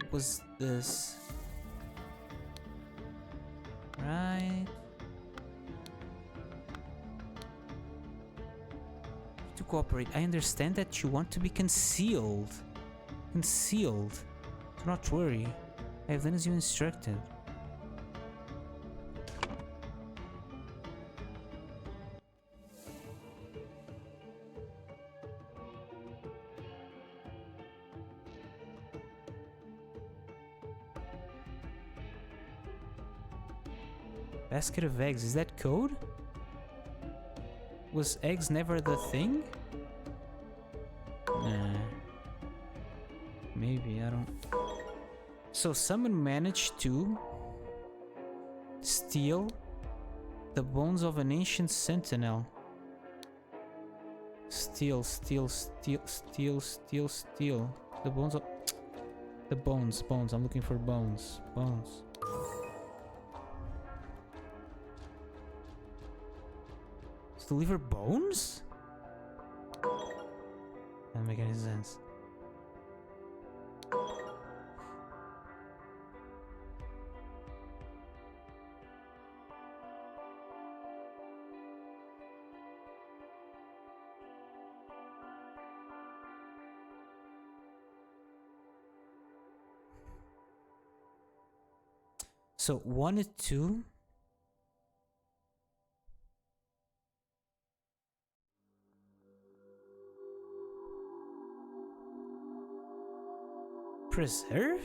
was this? Right. To cooperate. I understand that you want to be concealed. Concealed. Do not worry. I have done as you instructed. Basket of eggs, is that code? Was eggs never the thing? Nah. Maybe, I don't... So someone managed to steal the bones of an ancient sentinel. Steal. The bones of... The bones. I'm looking for bones. Deliver bones? Doesn't make any sense. So wanted to preserve?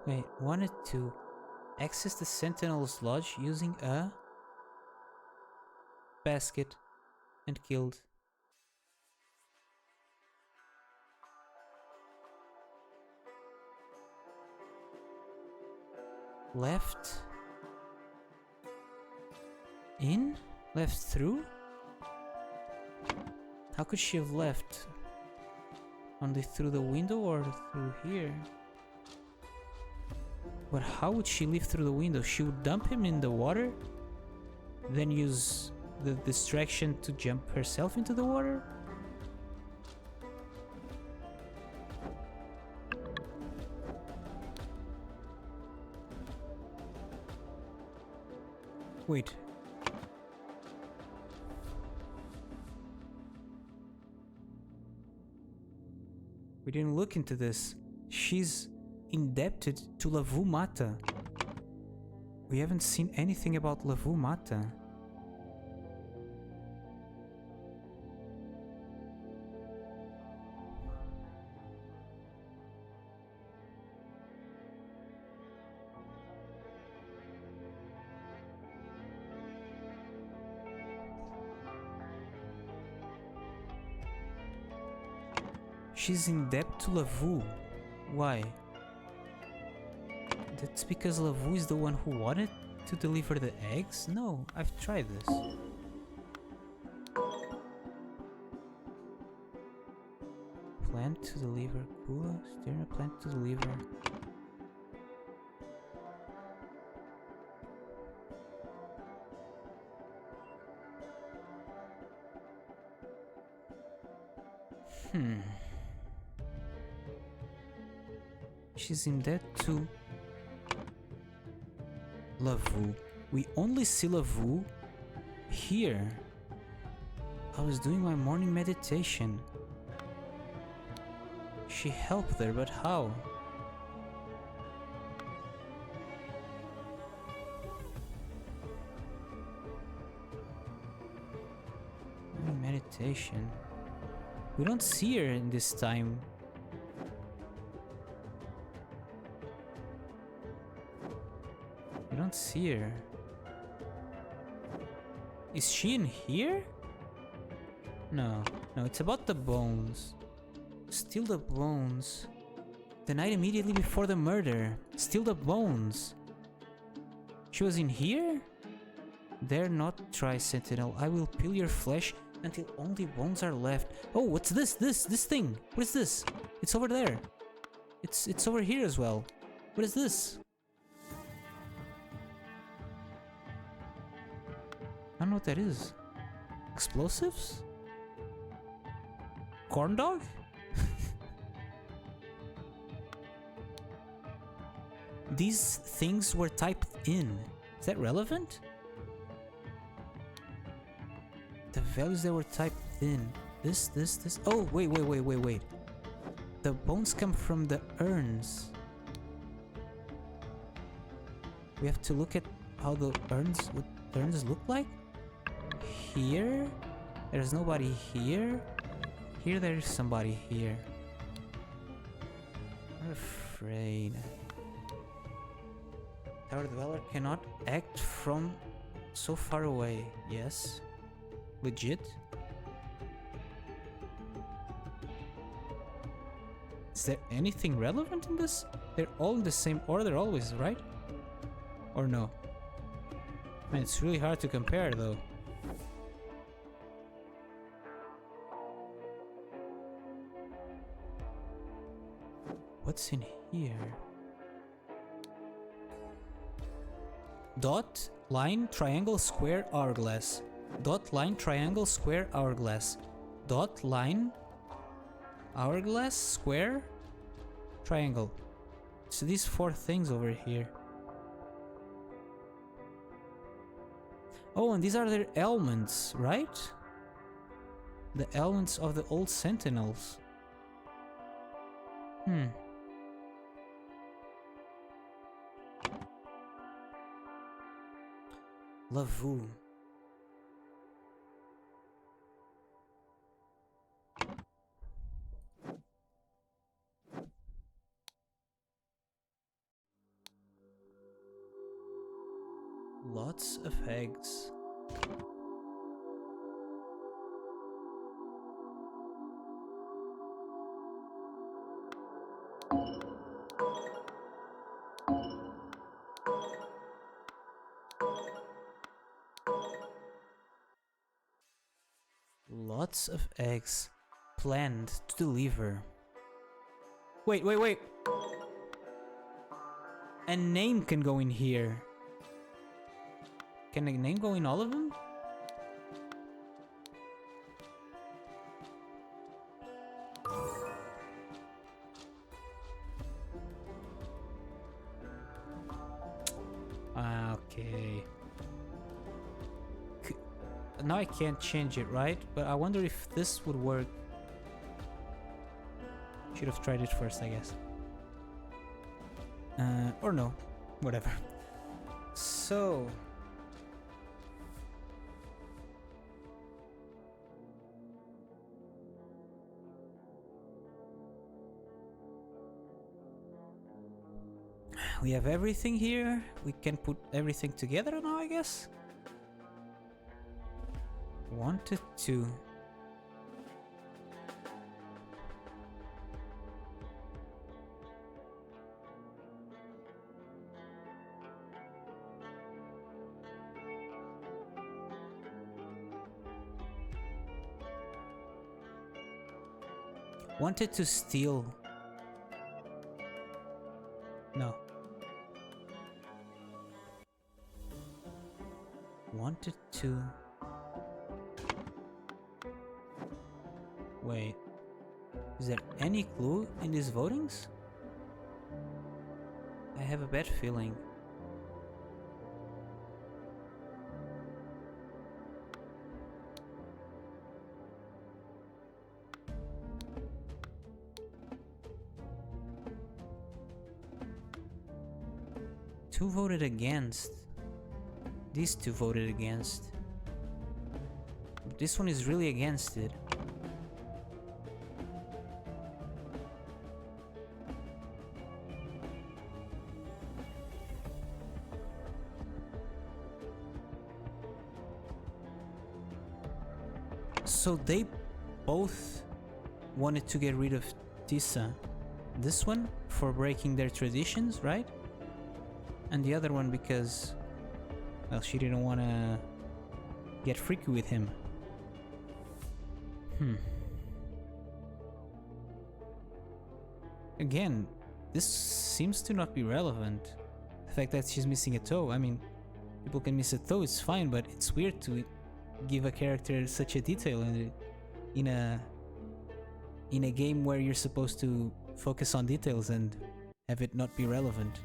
Wait, wanted to access the Sentinel's lodge using a basket and killed. Left in? Left through? How could she have left? Only through the window or through here? But how would she leave through the window? She would dump him in the water, then use the distraction to jump herself into the water? Wait. We didn't look into this. She's indebted to Lavu Mata. We haven't seen anything about Lavu Mata. She's in debt to Lavu. Why? That's because Lavu is the one who wanted to deliver the eggs? No, I've tried this. Plant to deliver Kula? Steering a plant to deliver. She's in debt to Lavu. We only see Lavu here. I was doing my morning meditation. She helped there, but how? Morning meditation. We don't see her in this time. We don't see her. Is she in here? No, it's about the bones. Steal the bones. The night immediately before the murder. Steal the bones. She was in here? Dare not try, Sentinel. I will peel your flesh until only bones are left. Oh, what's this? This thing. What is this? It's over there. It's over here as well. What is this? I don't know what that is. Explosives? Corn dog? These things were typed in. Is that relevant? The values that were typed in. This. Oh, wait. The bones come from the urns. We have to look at how the urns, what the urns look like. Here, there's nobody here. Here, there's somebody here. I'm afraid. Tower Dweller cannot act from so far away. Yes. Legit. Is there anything relevant in this? They're all in the same order always, right? Or no? Man, it's really hard to compare though. What's in here? Dot, line, triangle, square, hourglass. Dot, line, triangle, square, hourglass. Dot, line, hourglass, square, triangle. So these four things over here. Oh, and these are their elements, right? The elements of the old sentinels. Lavu. Lots of eggs. Lots of eggs planned to deliver. Wait. A name can go in here. Can a name go in all of them? Okay. Now I can't change it, right? But I wonder if this would work. Should have tried it first, I guess. Or no. Whatever. So... we have everything here. We can put everything together now, I guess. 1 to 2. Wanted to steal. No. Wanted to... Wait. Is there any clue in these votings? I have a bad feeling. Two voted against. These two voted against. This one is really against it. So they both wanted to get rid of Tissa. This one for breaking their traditions, right? And the other one because, well, she didn't want to get freaky with him. Again, this seems to not be relevant. The fact that she's missing a toe, I mean, people can miss a toe, it's fine, but it's weird to give a character such a detail in a game where you're supposed to focus on details and have it not be relevant.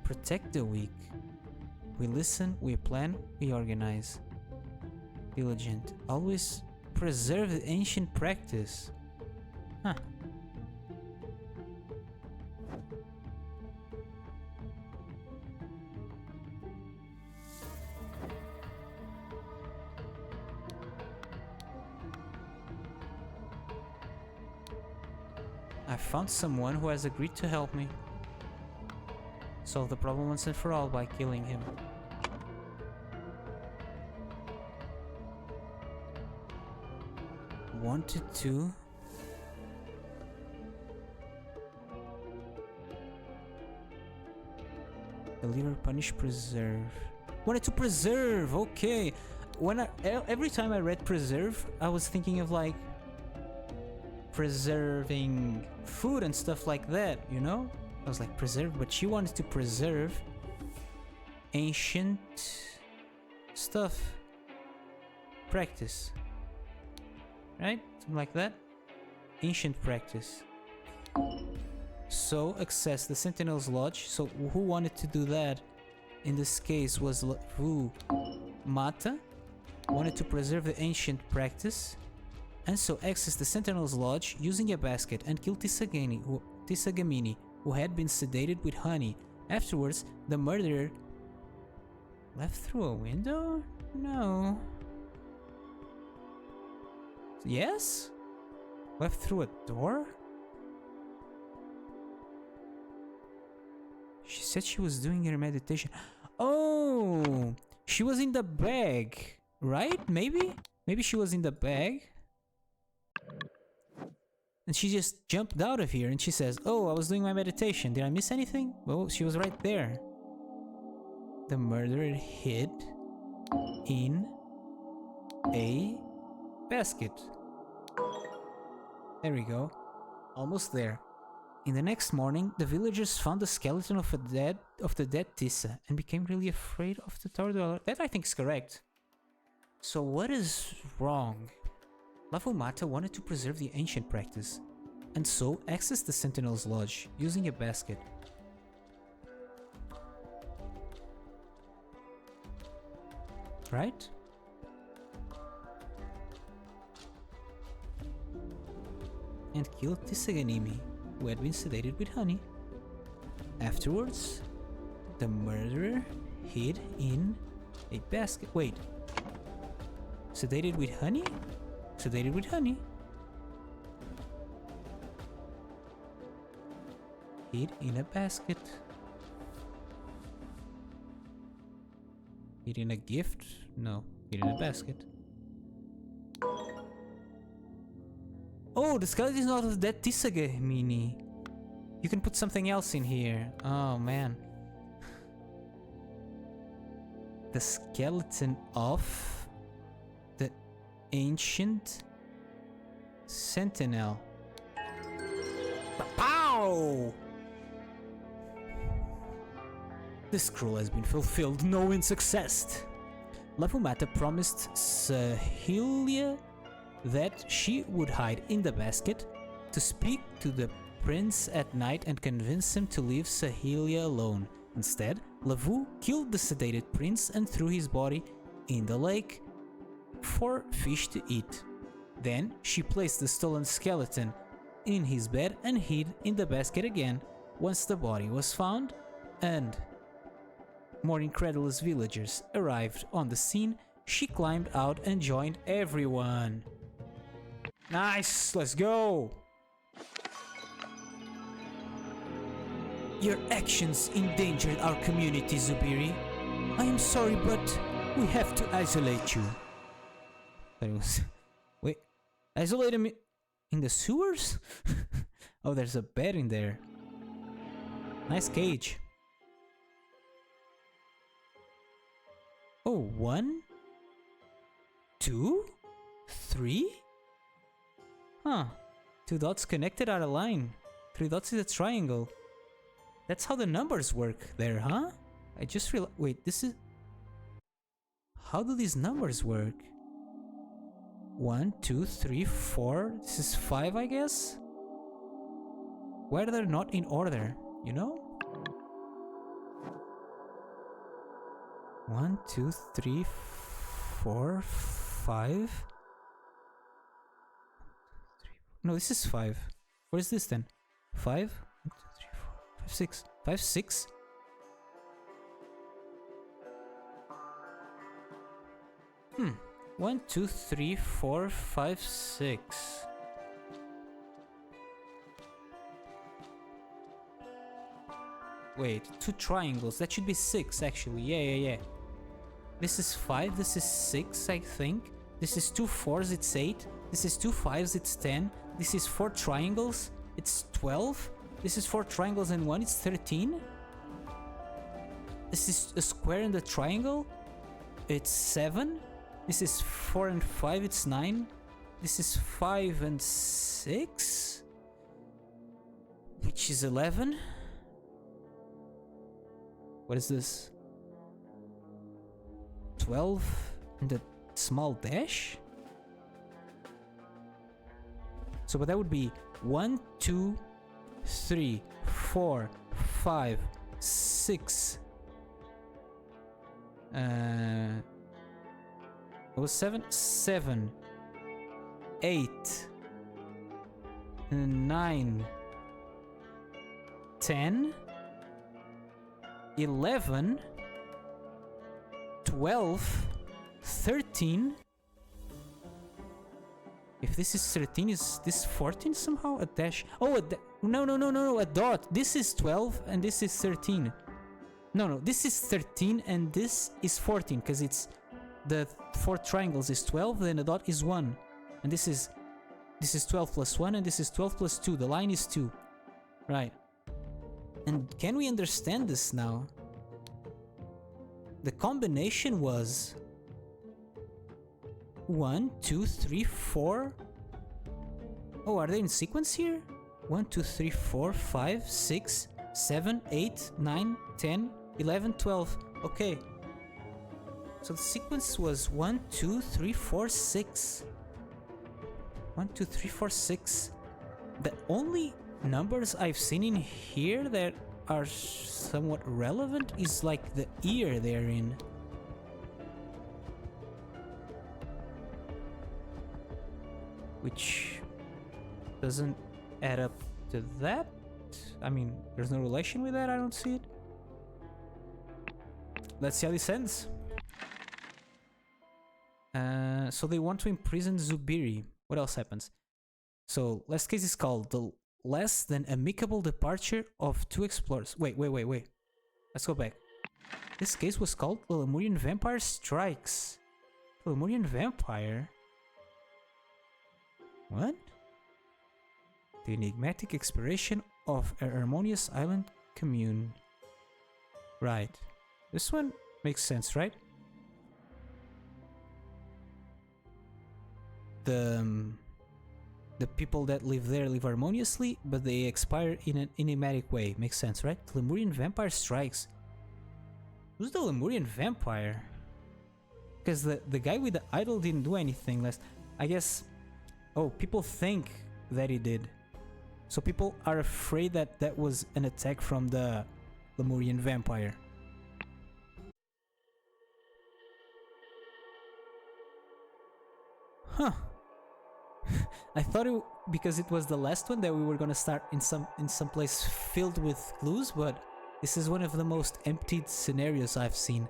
Protect the weak. We listen, we plan, we organize. Diligent. Always preserve the ancient practice. Huh. I found someone who has agreed to help me. Solve the problem once and for all by killing him. Wanted to... Deliver, punish, preserve. Wanted to preserve, okay. Every time I read preserve, I was thinking of like preserving food and stuff like that, you know? I was like, preserve, but she wanted to preserve ancient stuff. Practice. Right? Something like that. Ancient practice. So, access the Sentinel's Lodge. So, who wanted to do that? In this case was Mata. Wanted to preserve the ancient practice. And so, access the Sentinel's Lodge using a basket and kill Tissagamini, who had been sedated with honey. Afterwards, the murderer left through a window? No. Yes? Left through a door? She said she was doing her meditation. Oh! She was in the bag, right? Maybe? Maybe she was in the bag. And she just jumped out of here and she says, oh, I was doing my meditation. Did I miss anything? Well, she was right there. The murderer hid in a basket. There we go. Almost there. In the next morning, the villagers found the skeleton of the dead Tissa and became really afraid of the Tower Dweller. That I think is correct. So what is wrong? Lavomata wanted to preserve the ancient practice, and so accessed the Sentinel's Lodge using a basket. Right? And killed Tissaganimi, who had been sedated with honey. Afterwards, the murderer hid in a basket. Wait. Sedated with honey? Sedated with honey. Hid in a basket. Hid in a gift? No. Hid in a basket. Oh, the skeleton is not of that Tissagamini. You can put something else in here. Oh, man. The skeleton of the ancient Sentinel. Pow! The scroll has been fulfilled, knowing success. Lavumata promised Sahilia that she would hide in the basket to speak to the prince at night and convince him to leave Sahilia alone. Instead, Lavu killed the sedated prince and threw his body in the lake for fish to eat. Then she placed the stolen skeleton in his bed and hid in the basket again. Once the body was found and more incredulous villagers arrived on the scene, she climbed out and joined everyone. Nice, let's go! Your actions endangered our community, Zubiri. I am sorry, but we have to isolate you. Wait, isolate him in the sewers? Oh, there's a bed in there. Nice cage. Oh, 1, 2, 3? Huh. 2 dots connected are a line. 3 dots is a triangle. That's how the numbers work there, huh? I just realized. Wait, this is. How do these numbers work? 1, 2, 3, 4. This is 5, I guess? Why are they not in order? You know? 1, 2, 3, 4, 5. No, this is 5. What is this then? 5? 1, 2, 3, 4, 5, 6. 5, 6? Hmm. 1, 2, 3, 4, 5, 6. Wait, 2 triangles. That should be 6 actually. Yeah. This is 5, this is 6, I think. This is 2 4s, it's 8. This is 2 5s, it's 10. This is 4 triangles, it's 12. This is 4 triangles and 1, it's 13. This is a square and a triangle, it's 7. This is 4 and 5, it's 9. This is 5 and 6, which is 11. What is this? 12 and a small dash? So, but that would be 1, 2, 3, 4, 5, 6. It was 7, 8, 9, 10, 11, 12, 13. If this is 13, is this 14 somehow? A dash? Oh, no, a dot. This is 12 and this is 13. No, this is 13 and this is 14 because it's the 4 triangles is 12, then a dot is 1. And this is 12 plus 1 and this is 12 plus 2. The line is 2. Right. And can we understand this now? The combination was 1, 2, 3, 4. Oh, are they in sequence here? 1, 2, 3, 4, 5, 6, 7, 8, 9, 10, 11, 12. Okay. So the sequence was 1, 2, 3, 4, 6. 1, 2, 3, 4, 6. The only numbers I've seen in here that are somewhat relevant is like the year they're in. Which doesn't add up to that. I mean, there's no relation with that, I don't see it. Let's see how this ends. So they want to imprison Zubiri. What else happens? So, last case is called the less than amicable departure of 2 explorers. Wait. Let's go back. This case was called the Lemurian Vampire Strikes. Lemurian Vampire? What? The enigmatic expiration of a harmonious island commune. Right. This one makes sense, right? The The people that live there live harmoniously, but they expire in an enigmatic way. Makes sense, right? The Lemurian vampire strikes. Who's the Lemurian vampire? Because the guy with the idol didn't do anything last... I guess... Oh, people think that he did. So people are afraid that that was an attack from the Lemurian vampire. Huh. I thought because it was the last one that we were gonna start in some place filled with clues, but this is one of the most emptied scenarios I've seen.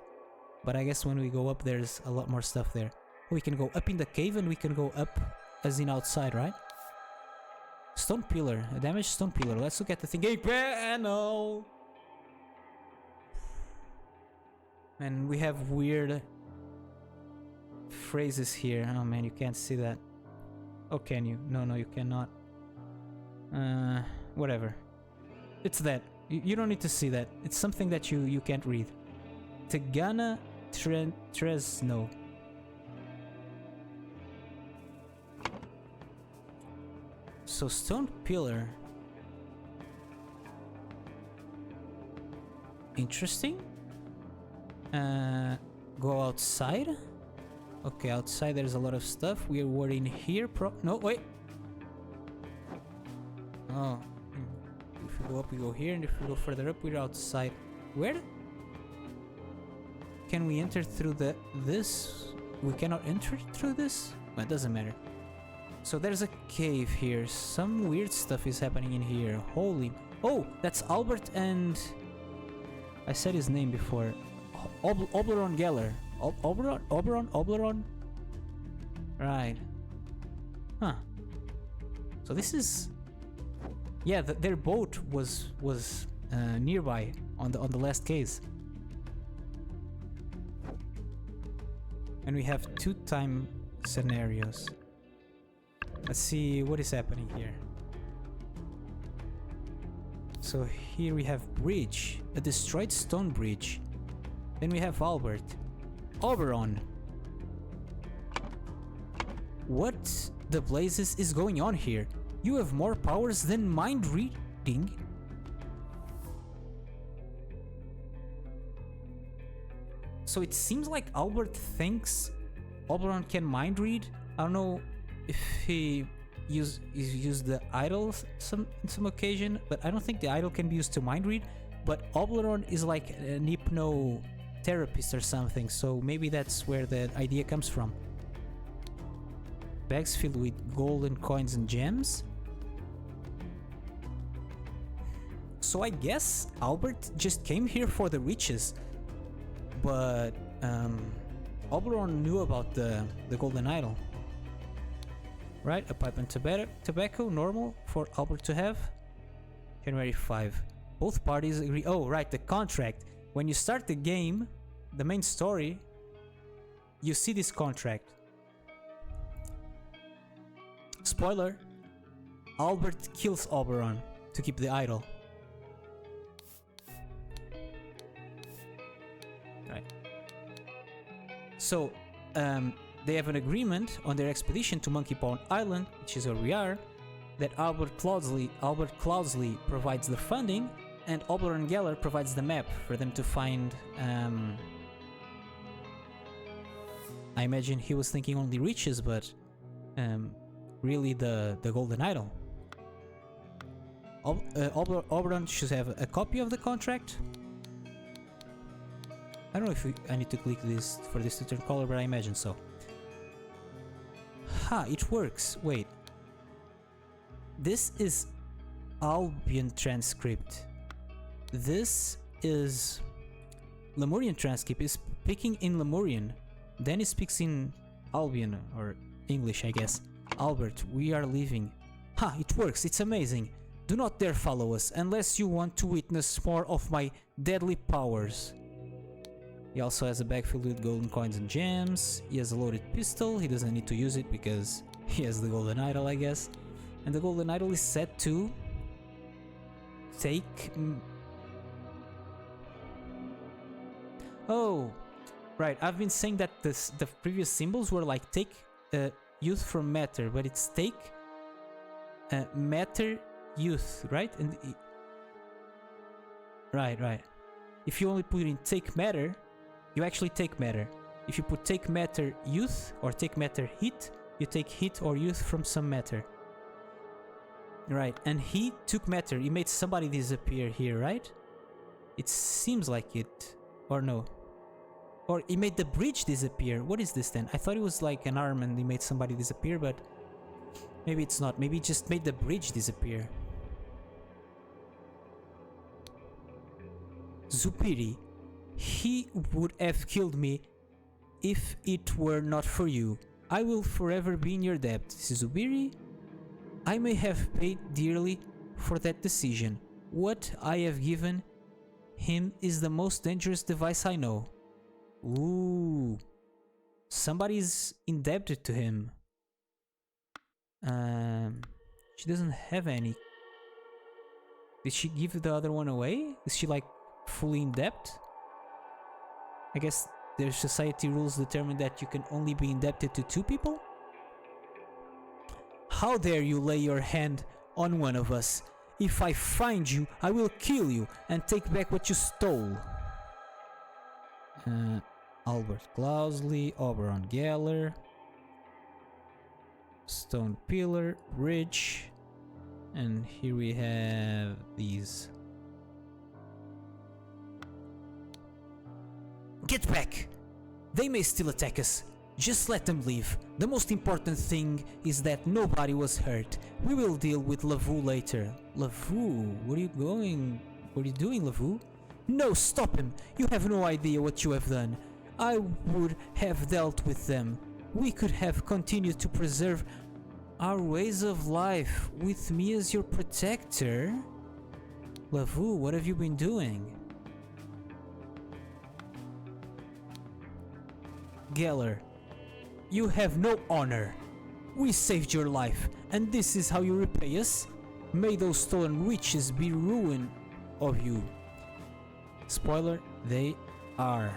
But I guess when we go up, there's a lot more stuff there. We can go up in the cave and we can go up as in outside, right? Stone pillar, a damaged stone pillar. Let's look at the thing. Panel. And we have weird phrases here. Oh man, you can't see that. Oh, can you? No, you cannot. Whatever. It's that. You don't need to see that. It's something that you can't read. Tegana Tresno. So stone pillar. Interesting. Go outside. Okay, outside there's a lot of stuff. We're in here. No, wait. Oh, if we go up, we go here, and if we go further up, we're outside. Where? Can we enter through this? We cannot enter through this? Well, it doesn't matter. So there's a cave here. Some weird stuff is happening in here. Holy... Oh, that's Albert and... I said his name before. Obleron Geller. Oberon? Right. Huh. So this is... Yeah, their boat was nearby on the last case. And we have 2 time scenarios. Let's see what is happening here. So here we have bridge, a destroyed stone bridge. Then we have Albert. Oberon. What the blazes is going on here? You have more powers than mind reading? So it seems like Albert thinks Oberon can mind read. I don't know if he used the idol in some occasion, but I don't think the idol can be used to mind read. But Oberon is like an hypnotherapist or something, so maybe that's where the idea comes from. Bags filled with golden coins and gems. So I guess Albert just came here for the riches, but Oberon knew about the golden idol. Right, a pipe and tobacco, normal for Albert to have. January 5. Both parties agree. Oh, right, the contract. When you start the game, the main story, you see this contract. Spoiler, Albert kills Oberon to keep the idol. Right. So, they have an agreement on their expedition to Monkey Paw Island, which is where we are, that Albert Cloudsley provides the funding, and Oberon Geller provides the map for them to find. I imagine he was thinking only riches, but really the golden idol. Oberon should have a copy of the contract. I don't know if I need to click this for this to turn color, but I imagine so. Ha, it works. Wait. This is Albion transcript. This is Lemurian transcript. Is speaking in Lemurian. Then he speaks in Albion, or English, I guess. Albert, we are leaving. Ha, it works. It's amazing. Do not dare follow us unless you want to witness more of my deadly powers. He also has a bag filled with golden coins and gems. He has a loaded pistol. He doesn't need to use it because he has the golden idol, I guess. And the golden idol is set to take... Oh, right. I've been saying that the previous symbols were like take youth from matter, but it's take matter youth, right? And right. If you only put in take matter, you actually take matter. If you put take matter youth or take matter hit, you take hit or youth from some matter. Right, and he took matter. He made somebody disappear here, right? It seems like it. Or no. Or he made the bridge disappear. What is this then? I thought it was like an arm and he made somebody disappear, but maybe it's not. Maybe he just made the bridge disappear. Zupiri, he would have killed me if it were not for you. I will forever be in your debt. Zubiri, I may have paid dearly for that decision. What I have given him is the most dangerous device I know. Ooh. Somebody's indebted to him. She doesn't have any. Did she give the other one away? Is she like fully in debt? I guess their society rules determine that you can only be indebted to 2 people? How dare you lay your hand on one of us? If I find you, I will kill you and take back what you stole. Albert Clousley, Oberon Geller, Stone Pillar, Bridge, and here we have these. Get back! They may still attack us. Just let them leave. The most important thing is that nobody was hurt. We will deal with Lavu later. Lavu? Where are you going? What are you doing, Lavu? No, stop him! You have no idea what you have done. I would have dealt with them. We could have continued to preserve our ways of life with me as your protector. Lavu, what have you been doing? Geller, you have no honor. We saved your life, and this is how you repay us? May those stolen riches be ruin of you. Spoiler, they are.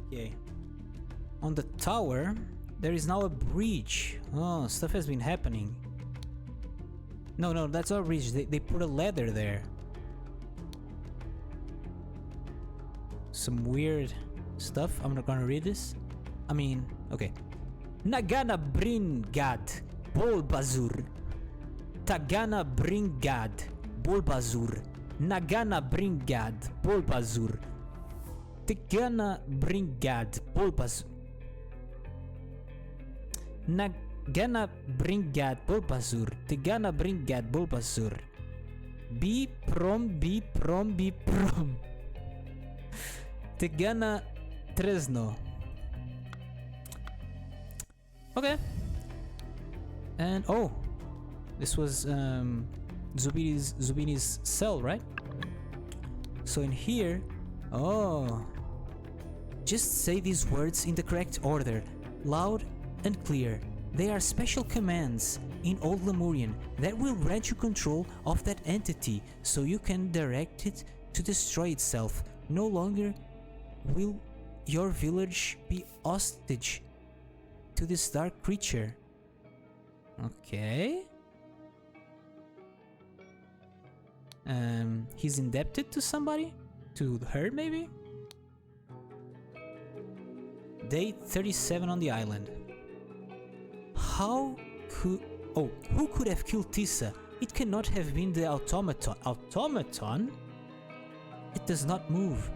Okay. On the tower, there is now a breach. Oh, stuff has been happening. No, that's not a breach. They put a ladder there. Some weird stuff. I'm not gonna read this. I mean, okay. Nagana Bringad Bolbazur. Tagana Bringad Bolbazur. Nagana Bringad Bolbazur. Tagana Bringad Bolbazur. Nagana Bringad Bolbazur. Tagana Bringad Bolbazur. Be prom. Tagana Tresno. Okay. And oh, this was Zubini's cell, right? So in here, oh, just say these words in the correct order, loud and clear. They are special commands in Old Lemurian that will grant you control of that entity, so you can direct it to destroy itself. No longer will your village be hostage to this dark creature. Okay. He's indebted to somebody? To her, maybe? Day 37 on the island. How could... Oh, who could have killed Tissa? It cannot have been the automaton. Automaton? It does not move.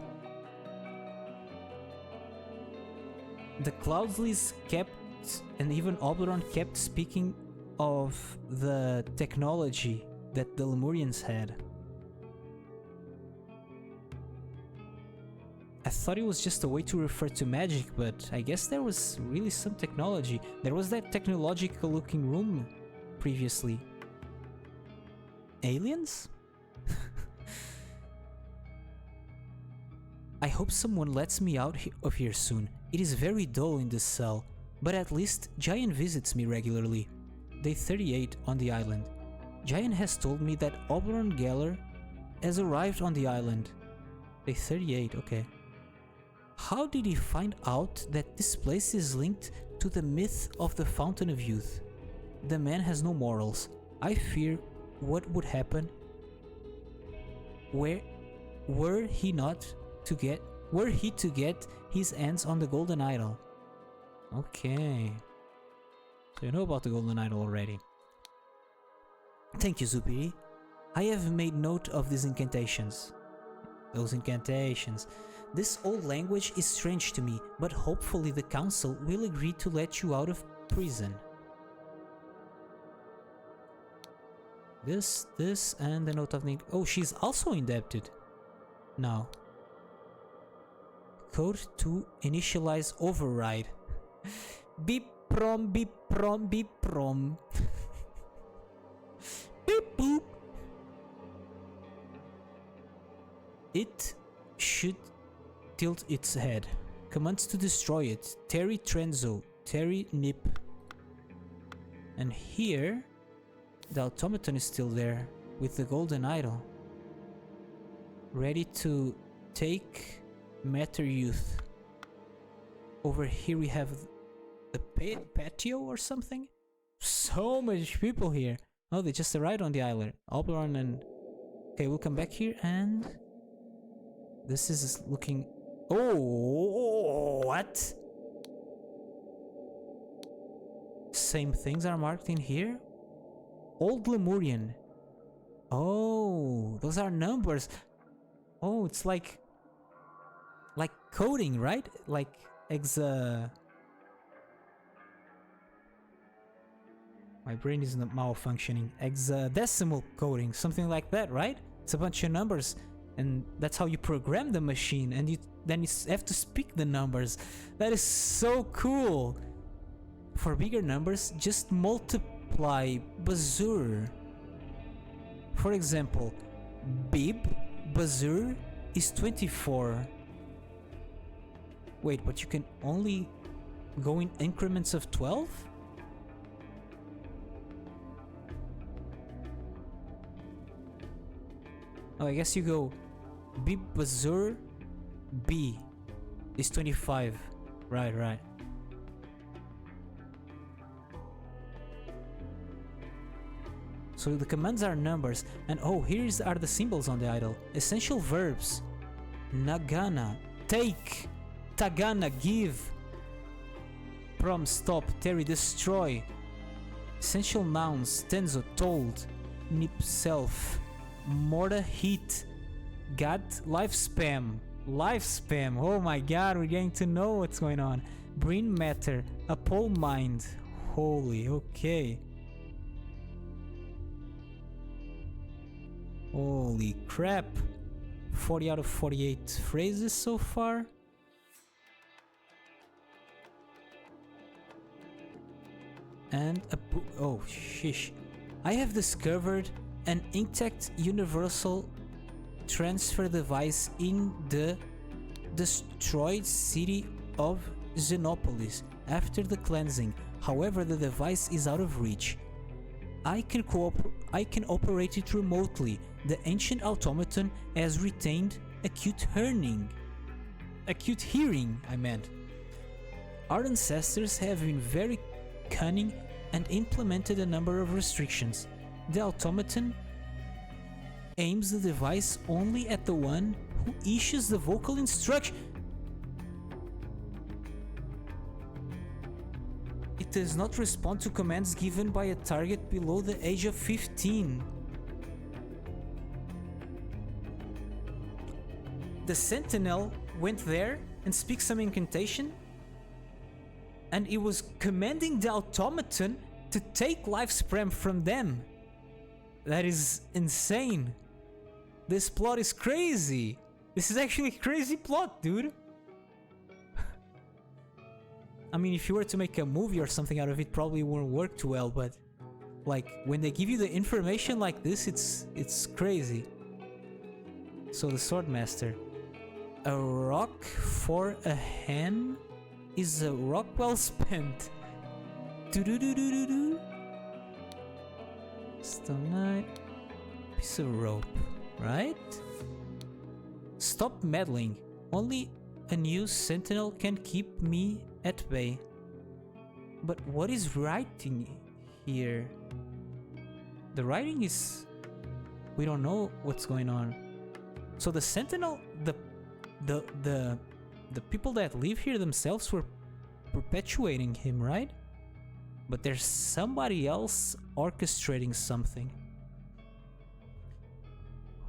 The Cloudsleys kept, and even Oberon kept speaking of the technology that the Lemurians had. I thought it was just a way to refer to magic, but I guess there was really some technology. There was that technological looking room previously. Aliens? I hope someone lets me out of here soon. It is very dull in this cell. But at least Giant visits me regularly. Day 38 on the island. Giant has told me that Oberon Geller has arrived on the island. Day 38, okay. How did he find out that this place is linked to the myth of the Fountain of Youth? The man has no morals. I fear what would happen were he to get his hands on the golden idol. Okay. So you know about the golden idol already. Thank you, Zubiri. I have made note of these incantations. Those incantations. This old language is strange to me, but hopefully the council will agree to let you out of prison. This, and the note of the... Oh, she's also indebted. Now. Code to initialize override. Beep prom, beep prom, beep prom. Beep boop. It should tilt its head. Commands to destroy it. Terry Trenzo. Terry Nip. And here, the automaton is still there with the golden idol. Ready to take Matter Youth. Over here we have the patio or something? So much people here. Oh, they just arrived on the island. Oberon and... Okay, we'll come back here and... This is looking... Oh, what? Same things are marked in here? Old Lemurian. Oh, those are numbers. Oh, it's like coding, right? Like my brain is not malfunctioning. Hexadecimal coding, something like that, right? It's a bunch of numbers, and that's how you program the machine, and then you have to speak the numbers. That is so cool. For bigger numbers, just multiply Bazur. For example, Bib Bazur is 24. Wait, but you can only go in increments of 12? Oh, I guess you go Bib Bazur B is 25. Right. So the commands are numbers, and oh, here are the symbols on the idol. Essential verbs. Nagana, take. Tagana, give. Prom, stop. Terry, destroy. Essential nouns. Tenzo, told. Nip, self. Morta, heat. God, life spam. Life spam. Oh my god, we're getting to know what's going on. Brain matter. Apol mind. Holy, okay. Holy crap. 40 out of 48 phrases so far. And a book. Oh, shish. I have discovered an intact universal transfer device in the destroyed city of Xenopolis after the cleansing. However, the device is out of reach. I can operate it remotely. The ancient automaton has retained acute hearing. Our ancestors have been very cunning and implemented a number of restrictions. The automaton aims the device only at the one who issues the vocal instruction. It does not respond to commands given by a target below the age of 15. The sentinel went there and speaks some incantation, and it was commanding the automaton to take life sprem from them. That is insane. This plot is crazy. This is actually a crazy plot, dude. I mean, if you were to make a movie or something out of it, probably wouldn't work too well, but like when they give you the information like this, it's crazy. So the Swordmaster. A rock for a hen is a rock well spent. Do-do-do-do-do-do. Stone knight. Piece of rope, right? Stop meddling. Only a new sentinel can keep me at bay. But what is writing here? The writing is... we don't know what's going on. So the sentinel, the people that live here themselves were perpetuating him, right? But there's somebody else orchestrating something.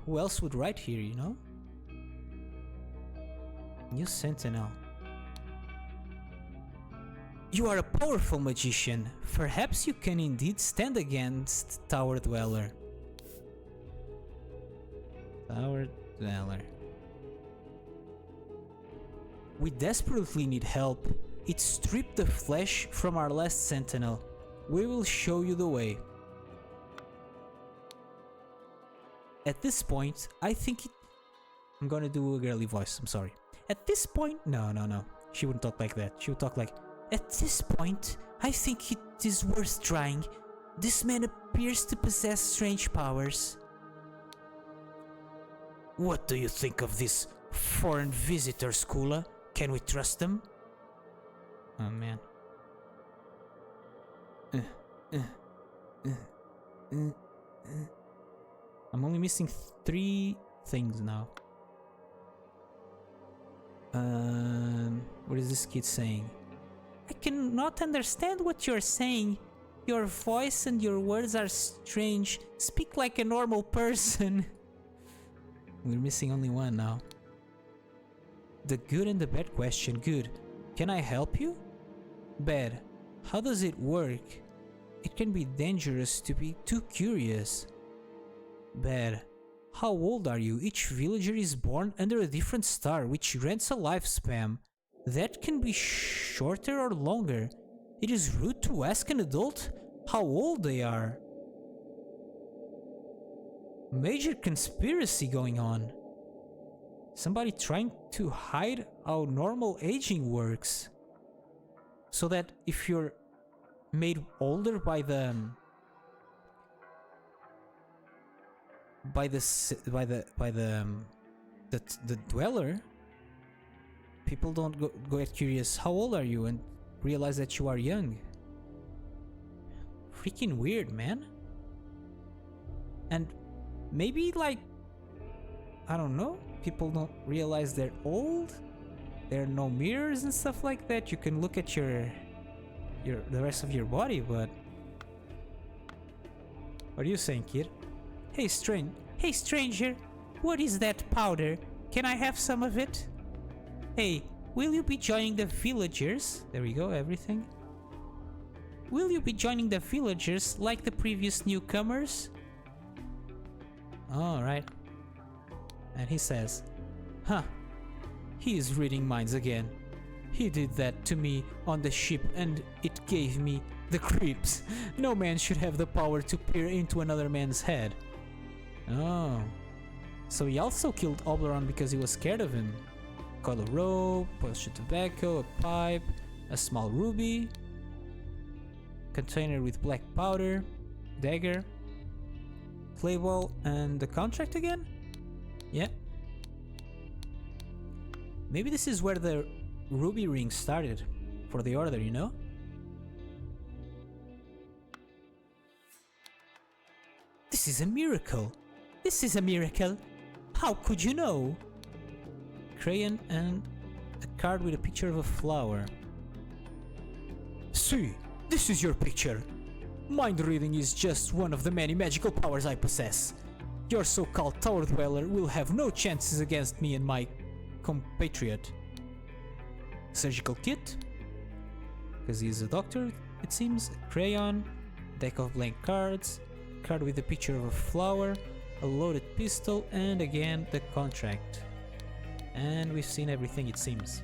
Who else would write here, you know? New sentinel. You are a powerful magician. Perhaps you can indeed stand against Tower Dweller. Tower Dweller. We desperately need help. It stripped the flesh from our last sentinel. We will show you the way. At this point, I think it... I'm gonna do a girly voice, I'm sorry. At this point... No. She wouldn't talk like that. She would talk like... At this point, I think it is worth trying. This man appears to possess strange powers. What do you think of this foreign visitor, Skula? Can we trust them? Oh man. I'm only missing 3 things now. What is this kid saying? I cannot understand what you're saying. Your voice and your words are strange. Speak like a normal person. We're missing only one now. The good and the bad question. Good. Can I help you? Bad. How does it work? It can be dangerous to be too curious. Bad. How old are you? Each villager is born under a different star, which grants a lifespan. That can be shorter or longer. It is rude to ask an adult how old they are. Major conspiracy going on. Somebody trying to hide how normal aging works. So that if you're made older by the dweller, people don't go get curious, how old are you, and realize that you are young. Freaking weird, man. And maybe, like, I don't know, people don't realize they're old. There are no mirrors and stuff like that. You can look at the rest of your body, but what are you saying, kid? Hey, stranger, what is that powder? Can I have some of it? Hey, will you be joining the villagers? There we go, everything. Will you be joining the villagers like the previous newcomers? Alright. And he says, huh, he is reading minds again. He did that to me on the ship and it gave me the creeps. No man should have the power to peer into another man's head. Oh. So he also killed Oberon because he was scared of him. Coil of rope, potion tobacco, a pipe, a small ruby, container with black powder, dagger, clay ball, and the contract again? Yeah. Maybe this is where the ruby ring started for the order, you know? This is a miracle. This is a miracle. How could you know? Crayon and a card with a picture of a flower. See, this is your picture. Mind reading is just one of the many magical powers I possess. Your so-called Tower Dweller will have no chances against me and my compatriot. Surgical kit, because he is a doctor, it seems. Crayon, deck of blank cards, card with a picture of a flower, a loaded pistol, and again the contract. And we've seen everything, it seems.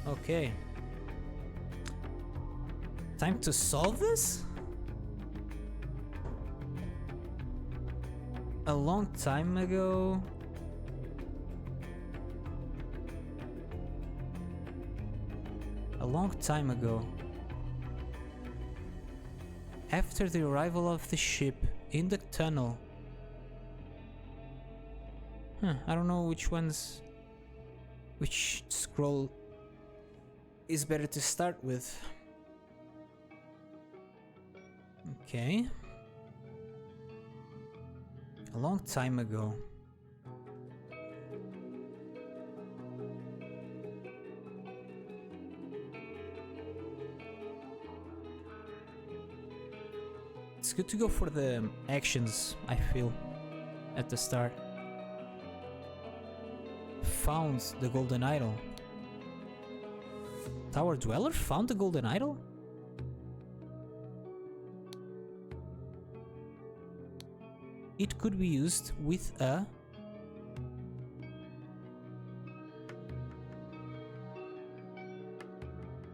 Okay. Time to solve this? A long time ago... A long time ago. After the arrival of the ship in the tunnel. I don't know which scroll is better to start with. Okay. A long time ago. It's good to go for the actions, I feel, at the start. Found the golden idol. Tower Dweller found the golden idol? It could be used with a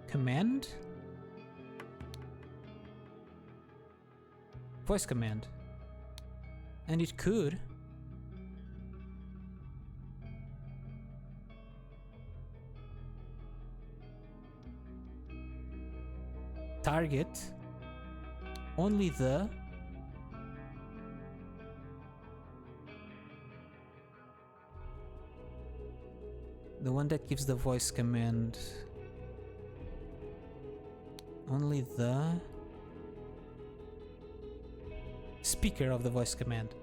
command? Voice command. And it could target only the one that gives the voice command. Only the speaker of the voice command.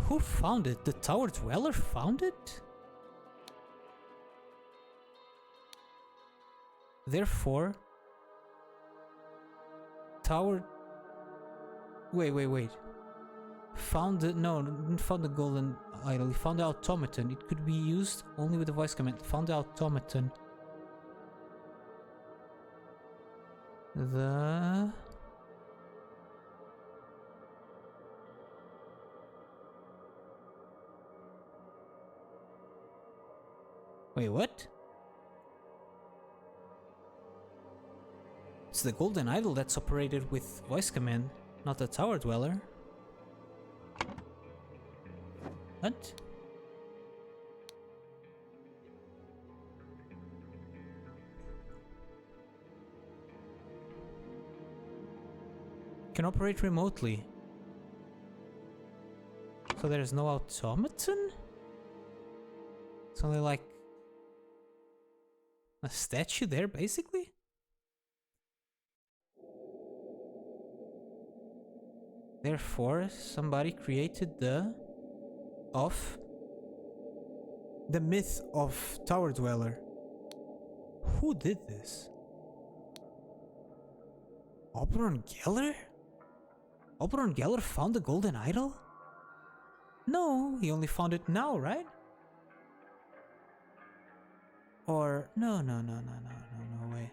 Who found it? The Tower Dweller found it? Therefore, Tower... Wait. Found the... No, didn't found the golden idol. He found the automaton. It could be used only with the voice command. Found the automaton. The... Wait, what? It's the golden idol that's operated with voice command, not the Tower Dweller. What? Can operate remotely. So there's no automaton? It's only like a statue there, basically? Therefore, somebody created the myth of Tower Dweller. Who did this? Oberon Geller? Oberon Geller found the golden idol? No, he only found it now, right? Or no way.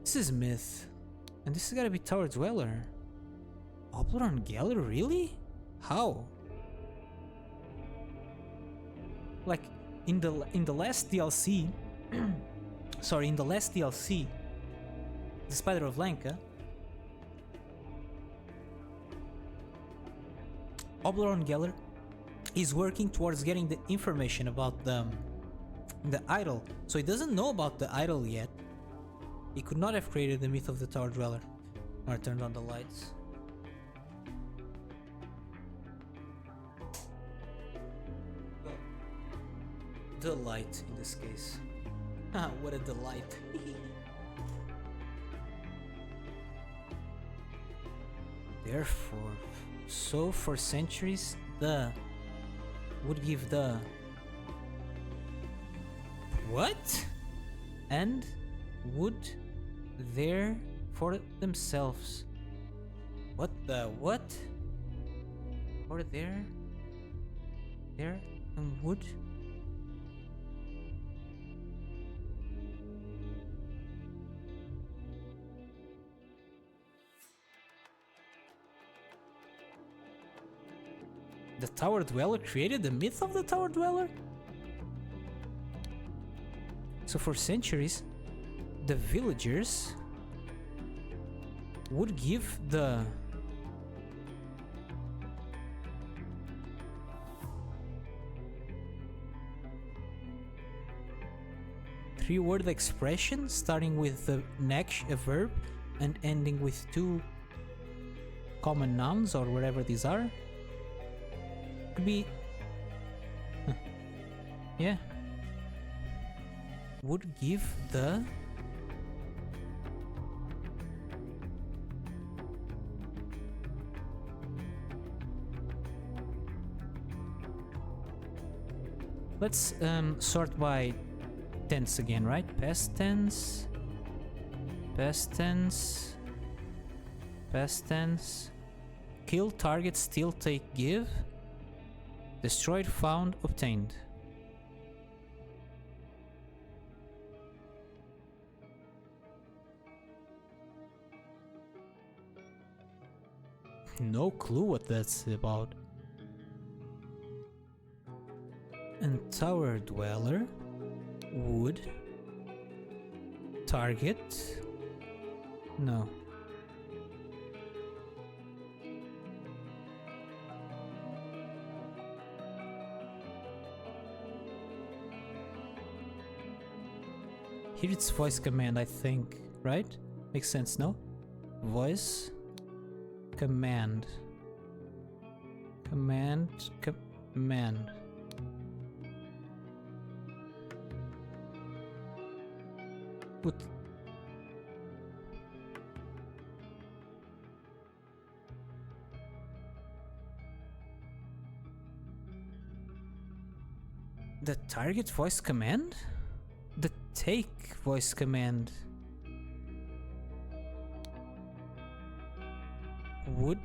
This is myth. And this has gotta be Tower Dweller. Oberon Geller, really? How? Like in the last DLC sorry, in the last DLC, The Spider of Lanka, Oberon Geller is working towards getting the information about the idol. So he doesn't know about the idol yet. He could not have created the myth of the Tower Dweller. I turned on the lights. The light in this case. Ah, what a delight. Therefore, so for centuries, the would give the what? And would there for themselves. What the what? Or there and would. The Tower Dweller created the myth of the Tower Dweller? So for centuries, the villagers would give the 3-word expression starting with the next a verb and ending with 2 common nouns or whatever these are. Could be... yeah. Would give the... Let's sort by tense again, right? Past tense, past tense, past tense. Kill, target, steal, take, give. Destroyed, found, obtained. No clue what that's about. And tower dweller would target... no. Here it's voice command, I think, right? Makes sense, no? Voice command. Command. Put the target voice command? The take voice command would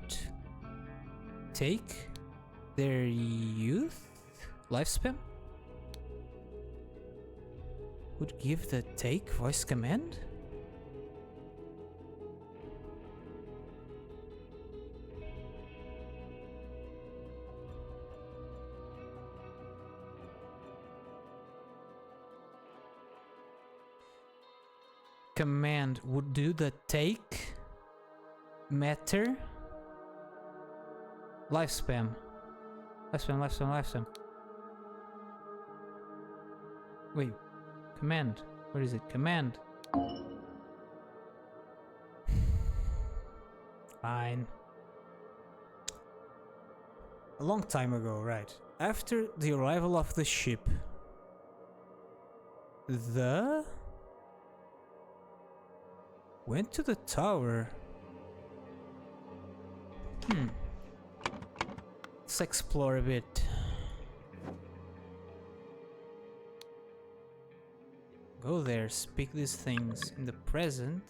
take their youth lifespan? Would give the take voice command? Command would do the take matter lifespan. Lifespan. Wait. Command. Where is it? Command. Fine. A long time ago, right? After the arrival of the ship, the... went to the tower. Let's explore a bit. Go there, speak these things in the present.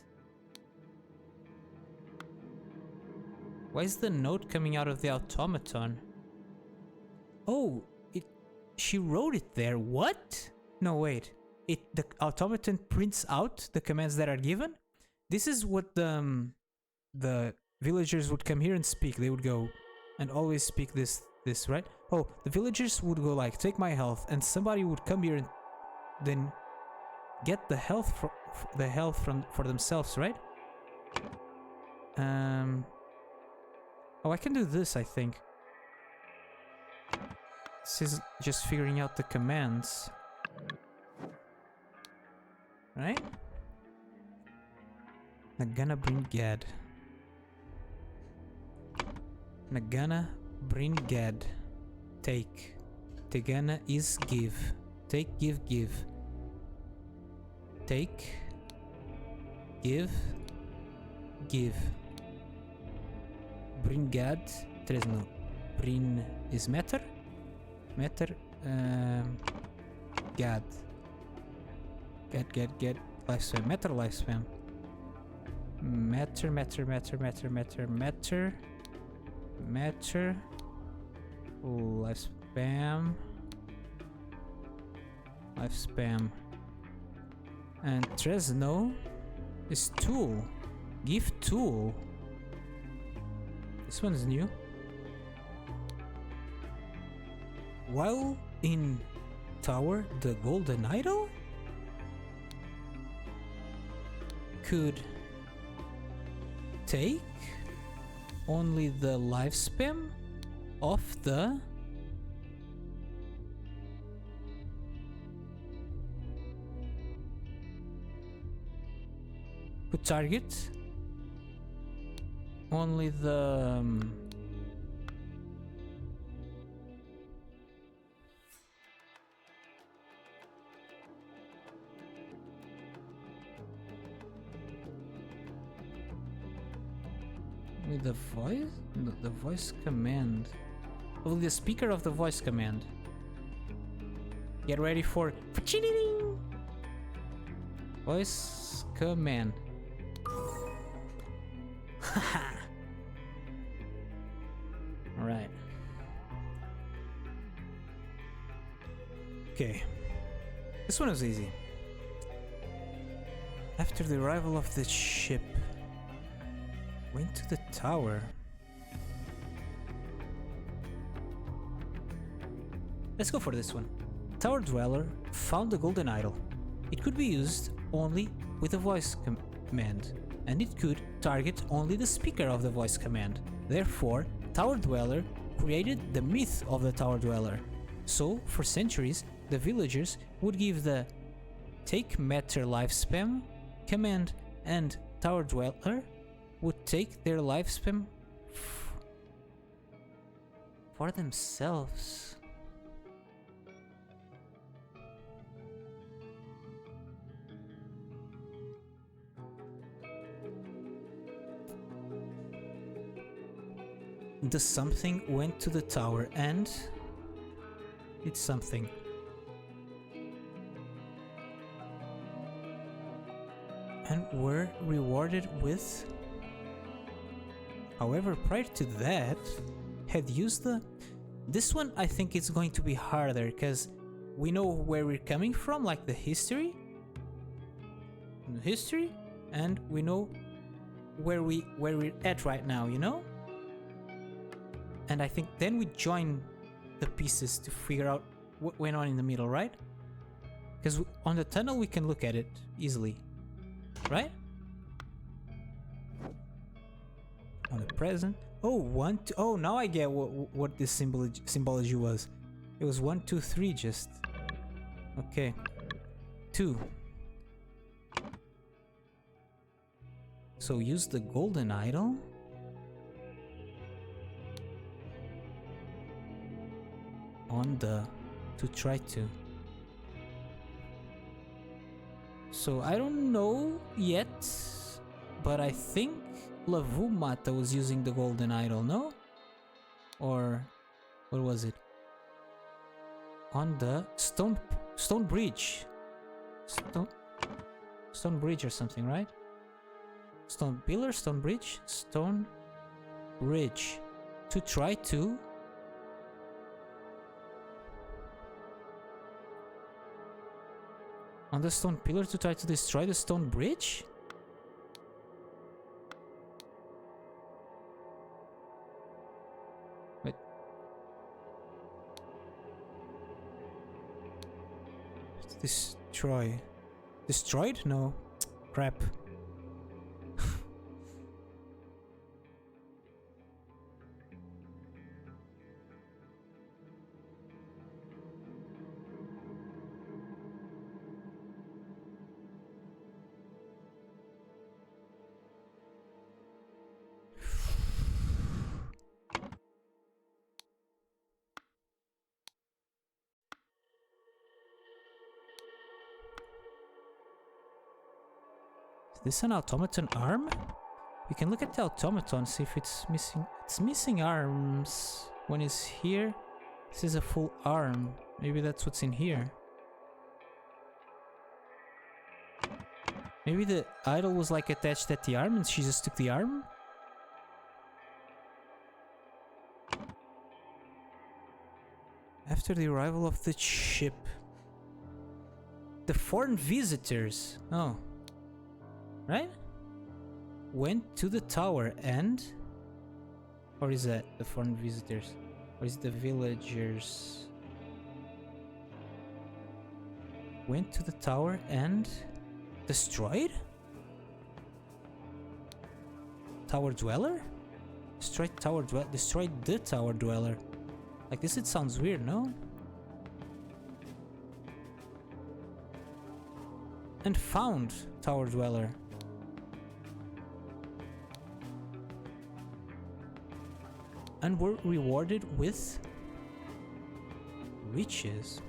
Why is the note coming out of the automaton? Oh, she wrote it there. What? No, wait. The automaton prints out the commands that are given? This is what the villagers would come here and speak. They would go and always speak this, right? Oh, the villagers would go like, take my health, and somebody would come here and then get the health for themselves, right? Oh, I can do this, I think. This is just figuring out the commands, right? Nagana bring Gad. Nagana bring Gad. Take. Tegana is give. Take, give, give. Take. Give. Give. Bring Gad. Tres no. Bring is matter. Matter. Gad. Get. Lifespan. Matter, lifespan. Matter. Lifespan. And Tresno is tool. Give tool. This one's new. While in tower, the golden idol could take only the lifespan of the Could target only the... with the voice? No, the voice command. Oh, the speaker of the voice command. Get ready for... voice command. Haha. Alright. Okay. This one was easy. After the arrival of the ship, went to the tower. Let's go for this one. Tower Dweller found the golden idol. It could be used only with a voice command, and it could target only the speaker of the voice command. Therefore, Tower Dweller created the myth of the Tower Dweller. So, for centuries, the villagers would give the Take Matter Lifespam command, and Tower Dweller would take their lifespam for themselves. The something went to the tower and did something. And were rewarded with... However, prior to that, had used the... This one I think it's going to be harder, because we know where we're coming from, like the history. And we know where we're at right now, you know? And I think then we join the pieces to figure out what went on in the middle, right? Because on the tunnel we can look at it easily, right? On the present. Oh, 1, 2. Oh, now I get what this symbology was. It was 1, 2, 3 just. Okay. 2. So use the golden idol. On the... to try to. So I don't know yet, but I think Lavumata was using the golden idol, no? Or what was it? On the stone bridge. Stone bridge or something, right? Stone pillar, stone bridge, stone bridge. To try to... On the stone pillar to try to destroy the stone bridge? Wait. Destroy. Destroyed? No. Crap. Is this an automaton arm? We can look at the automaton, see if it's missing. It's missing arms. When it's here, this is a full arm. Maybe that's what's in here. Maybe the idol was like attached at the arm and she just took the arm? After the arrival of the ship. The foreign visitors. Oh. Right? Went to the tower and... Or is that the foreign visitors? Or is it the villagers? Went to the tower and... Destroyed? Tower Dweller? Destroyed Tower Dweller? Destroyed the Tower Dweller? Like this it sounds weird, no? And found Tower Dweller. and were rewarded with riches.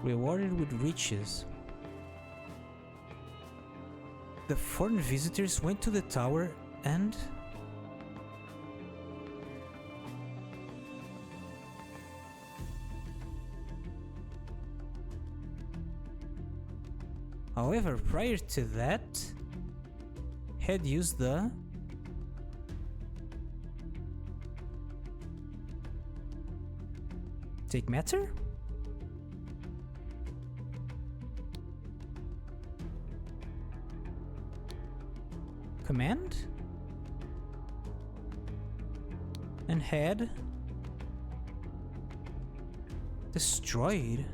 Rewarded with riches. The foreign visitors went to the tower and... However, prior to that, had used the take matter? Command? And had destroyed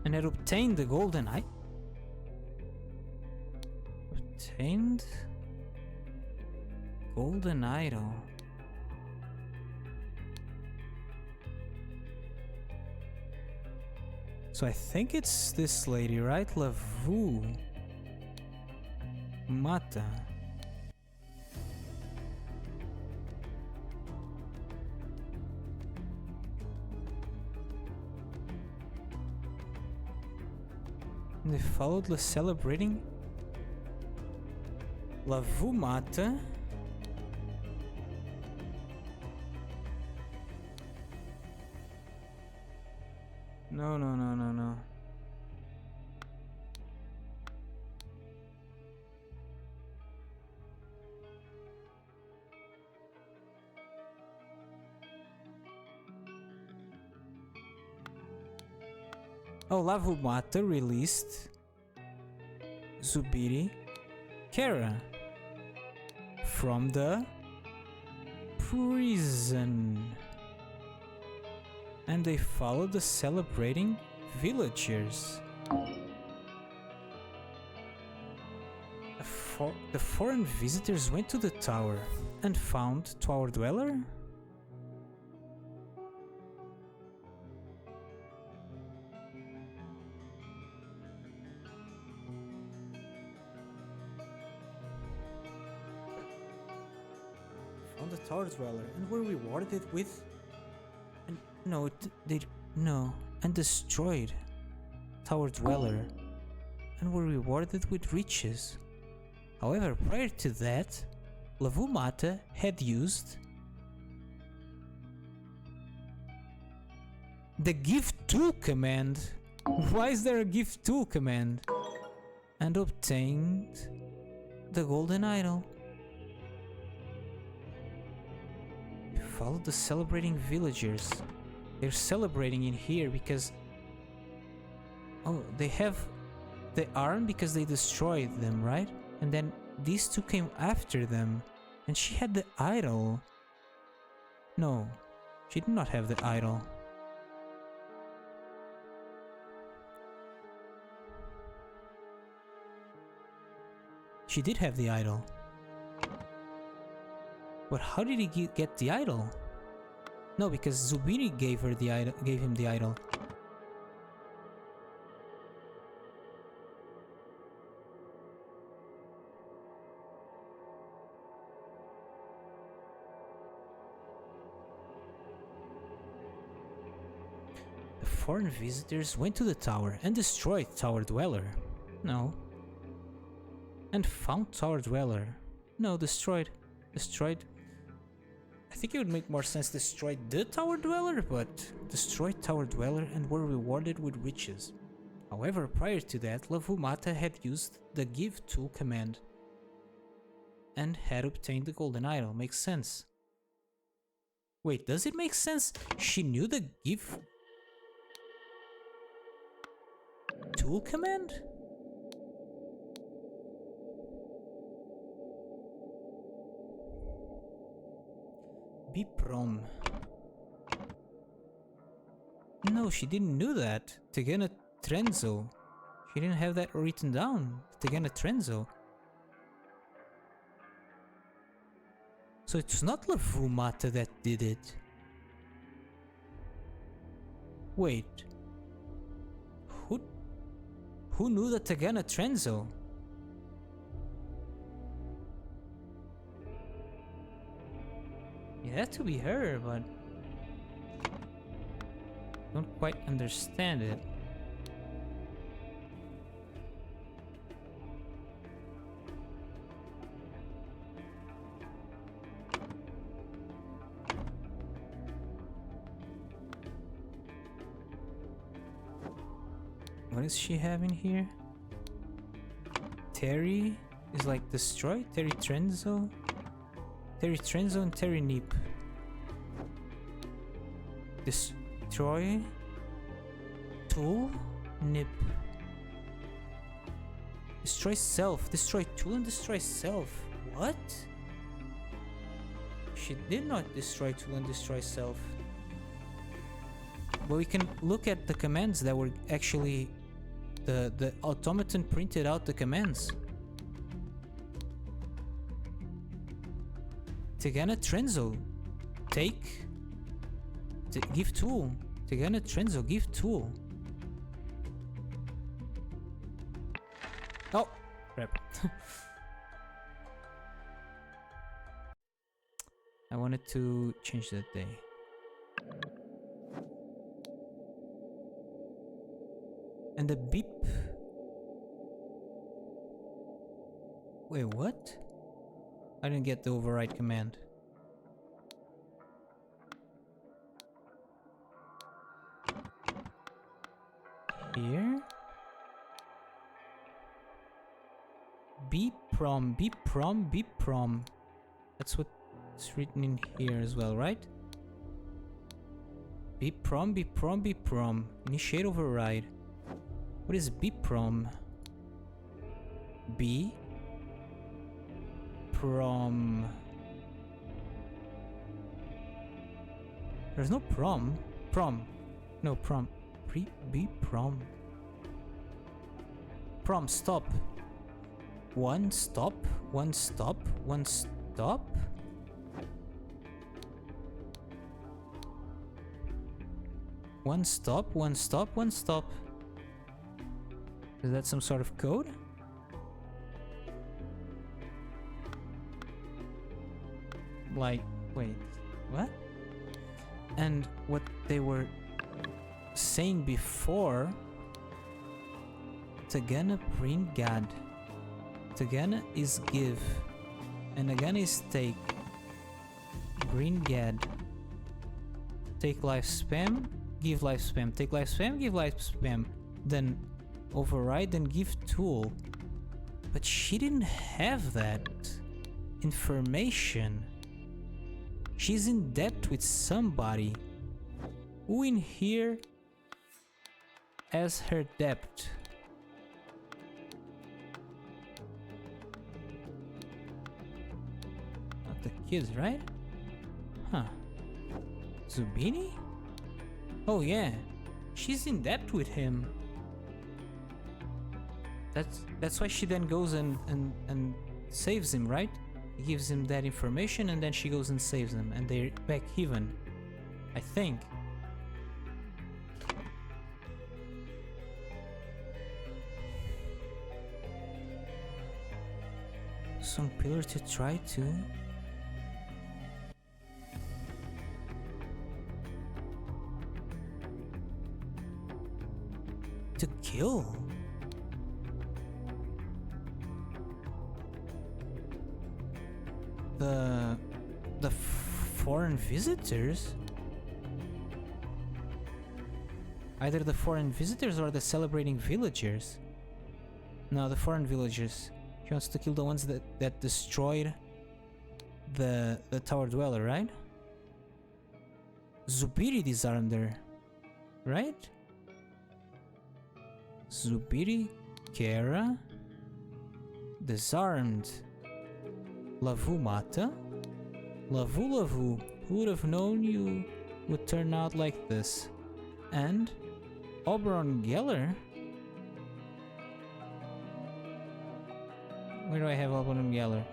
and had obtained the golden eye. Obtained golden idol. So I think it's this lady, right? Lavu Mata. And they followed the celebrating Lavu Mata. No. Oh, Lavu Mata released Zubiri Kara from the prison. And they followed the celebrating villagers. The foreign visitors went to the tower and found Tower Dweller. Found the Tower Dweller and were rewarded with... and destroyed Tower Dweller and were rewarded with riches. However, prior to that, Lavu Mata had used the Give Tool command. Why is there a Give Tool command? And obtained the golden idol. Follow the celebrating villagers. They're celebrating in here because... Oh, they have the arm because they destroyed them, right? And then these two came after them. And she had the idol. No, she did not have the idol. She did have the idol. But how did he get the idol? No, because Zubiri gave her the idol, gave him the idol. The foreign visitors went to the tower and destroyed Tower Dweller. No. And found Tower Dweller. No, destroyed. Destroyed. I think it would make more sense destroyed the Tower Dweller, but destroyed Tower Dweller and were rewarded with riches. However, prior to that, Lavu Mata had used the Give Tool command and had obtained the golden idol. Makes sense. Wait, does it make sense? She knew the Give Tool command? Be prom. No, she didn't know that. Tegana Trenzo. She didn't have that written down. Tegana Trenzo. So it's not Lavu Mata that did it. Wait. Who? Who knew that Tagana Trenzo? It had to be her, but don't quite understand it. What does she have in here? Terry is like destroy? Terry Trenzo? Terry Trenzo and Terry Neep. Destroy? Tool? Nip. Destroy self. Destroy tool and destroy self. What? She did not destroy tool and destroy self. But we can look at the commands that were actually... The automaton printed out the commands. Tagana Trenzo. Take. Give tool. Tagana Trenzo. Give tool. Oh! Crap. I wanted to change that day. And the beep. Wait, what? I didn't get the override command. Here? Beep prom, beep prom, beep prom. That's what's written in here as well, right? Beep prom, beep prom, beep prom. Initiate override. What is beep prom? B prom. There's no prom. Prom. No prom. B prom. Prom stop. One stop. One stop. One stop. One stop. One stop. One stop. Is that some sort of code? Like, wait, what? And what they were saying before, Tagana print God. Tagana is give, and Tagana is take. Green God. Take life spam, give life spam. Take life spam, give life spam. Then override and give tool. But she didn't have that information. She's in debt with somebody. Who in here has her debt? Not the kids, right? Huh. Zubini? Oh yeah, she's in debt with him. That's why she then goes and saves him, right? He gives him that information and then she goes and saves him and they're back even. I think. Some pillar to try to. To kill. The foreign visitors? Either the foreign visitors or the celebrating villagers. No, the foreign villagers. He wants to kill the ones that destroyed the tower dweller, right? Zubiri disarmed her, right? Zubiri, Kera, disarmed. Lavu Mata? Lavu. Who would have known you would turn out like this? And Oberon Geller? Where do I have Oberon Geller?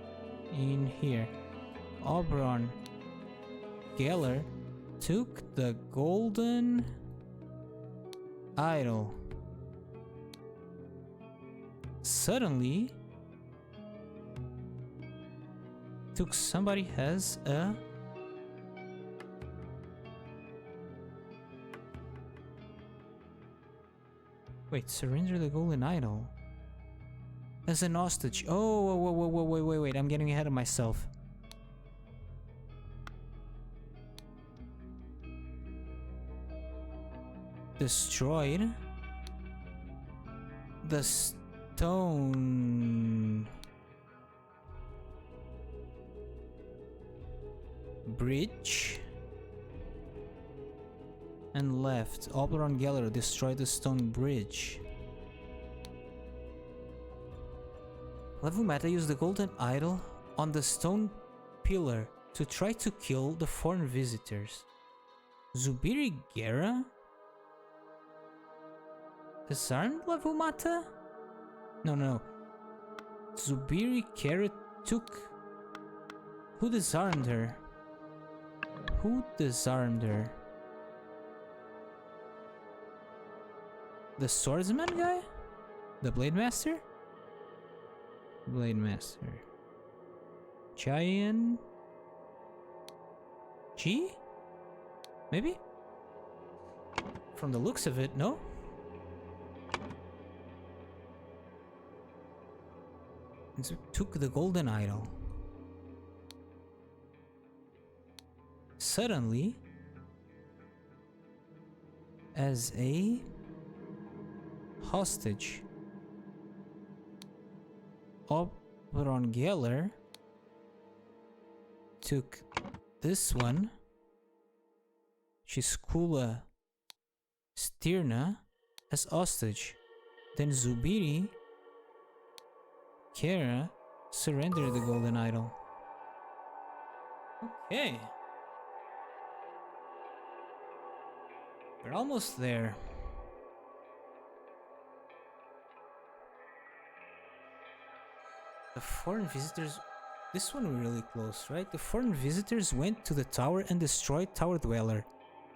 In here. Oberon Geller took the golden idol. suddenly somebody has a wait, surrender the golden idol as an hostage. Oh, wait, I'm getting ahead of myself. Destroyed the stone bridge and left. Oberon Gallery destroyed the stone bridge. Levumata used the golden idol on the stone pillar to try to kill the foreign visitors. Zubiri Gera disarmed Levumata? No. Zubiri Gera took... Who disarmed her? The swordsman guy? The blade master? Giant G? Maybe? From the looks of it, no? And so took the golden idol. Suddenly, as a hostage, Oberon Geller took this one, Shiskula Stirna, as hostage. Then Zubiri Kera surrendered the golden idol. Okay. We're almost there. The foreign visitors... This one we're really close, right? The foreign visitors went to the tower and destroyed Tower Dweller,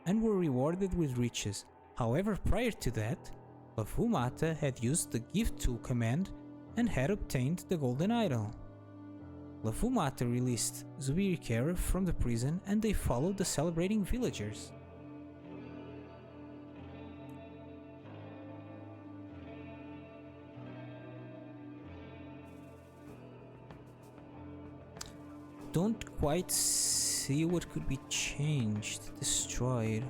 and were rewarded with riches. However, prior to that, Levumata had used the Gift Tool command and had obtained the golden idol. Levumata released Zubiri Kera from the prison, and they followed the celebrating villagers. Don't quite see what could be changed. Destroyed.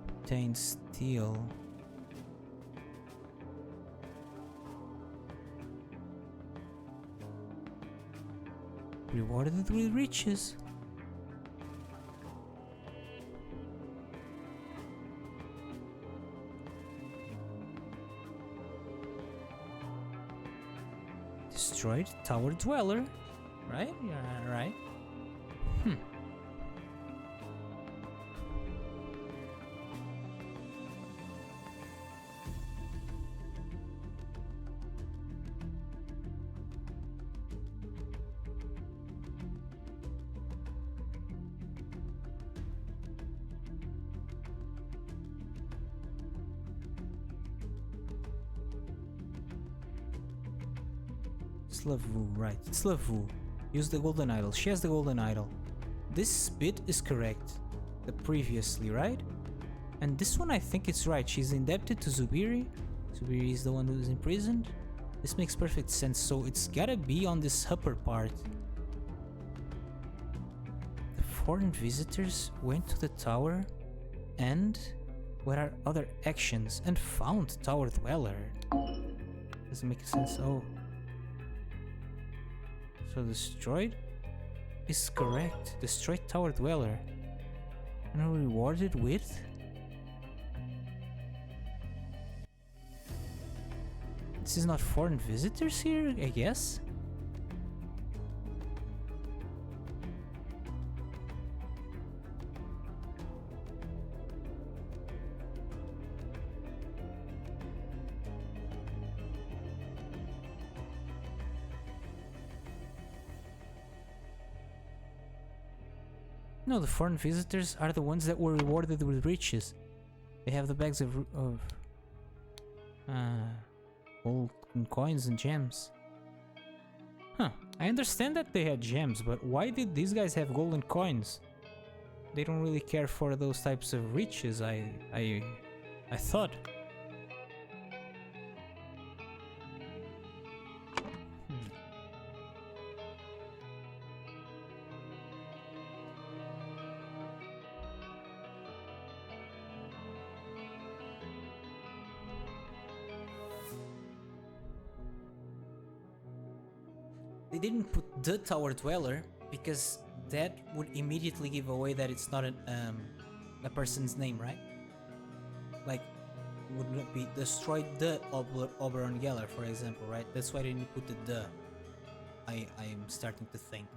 Obtained steel. Rewarded with riches. Destroyed Tower Dweller. Right? Yeah, right. It's Lavu, right? It's Lavu. Use the golden idol. She has the golden idol. This bit is correct. The previously, right? And this one I think it's right. She's indebted to Zubiri. Zubiri is the one who is imprisoned. This makes perfect sense. So it's gotta be on this upper part. The foreign visitors went to the tower and what are other actions and found Tower Dweller. Doesn't make sense. Oh. So destroyed is correct. Destroyed Tower Dweller. And are rewarded with... This is not foreign visitors here, I guess? No, the foreign visitors are the ones that were rewarded with riches. They have the bags of Gold and coins and gems. Huh. I understand that they had gems, but why did these guys have golden coins? They don't really care for those types of riches, I thought. They didn't put the Tower Dweller because that would immediately give away that it's not a person's name, right? Like, would not be destroyed the Oberon Geller, for example, right? That's why they didn't put the. I'm starting to think.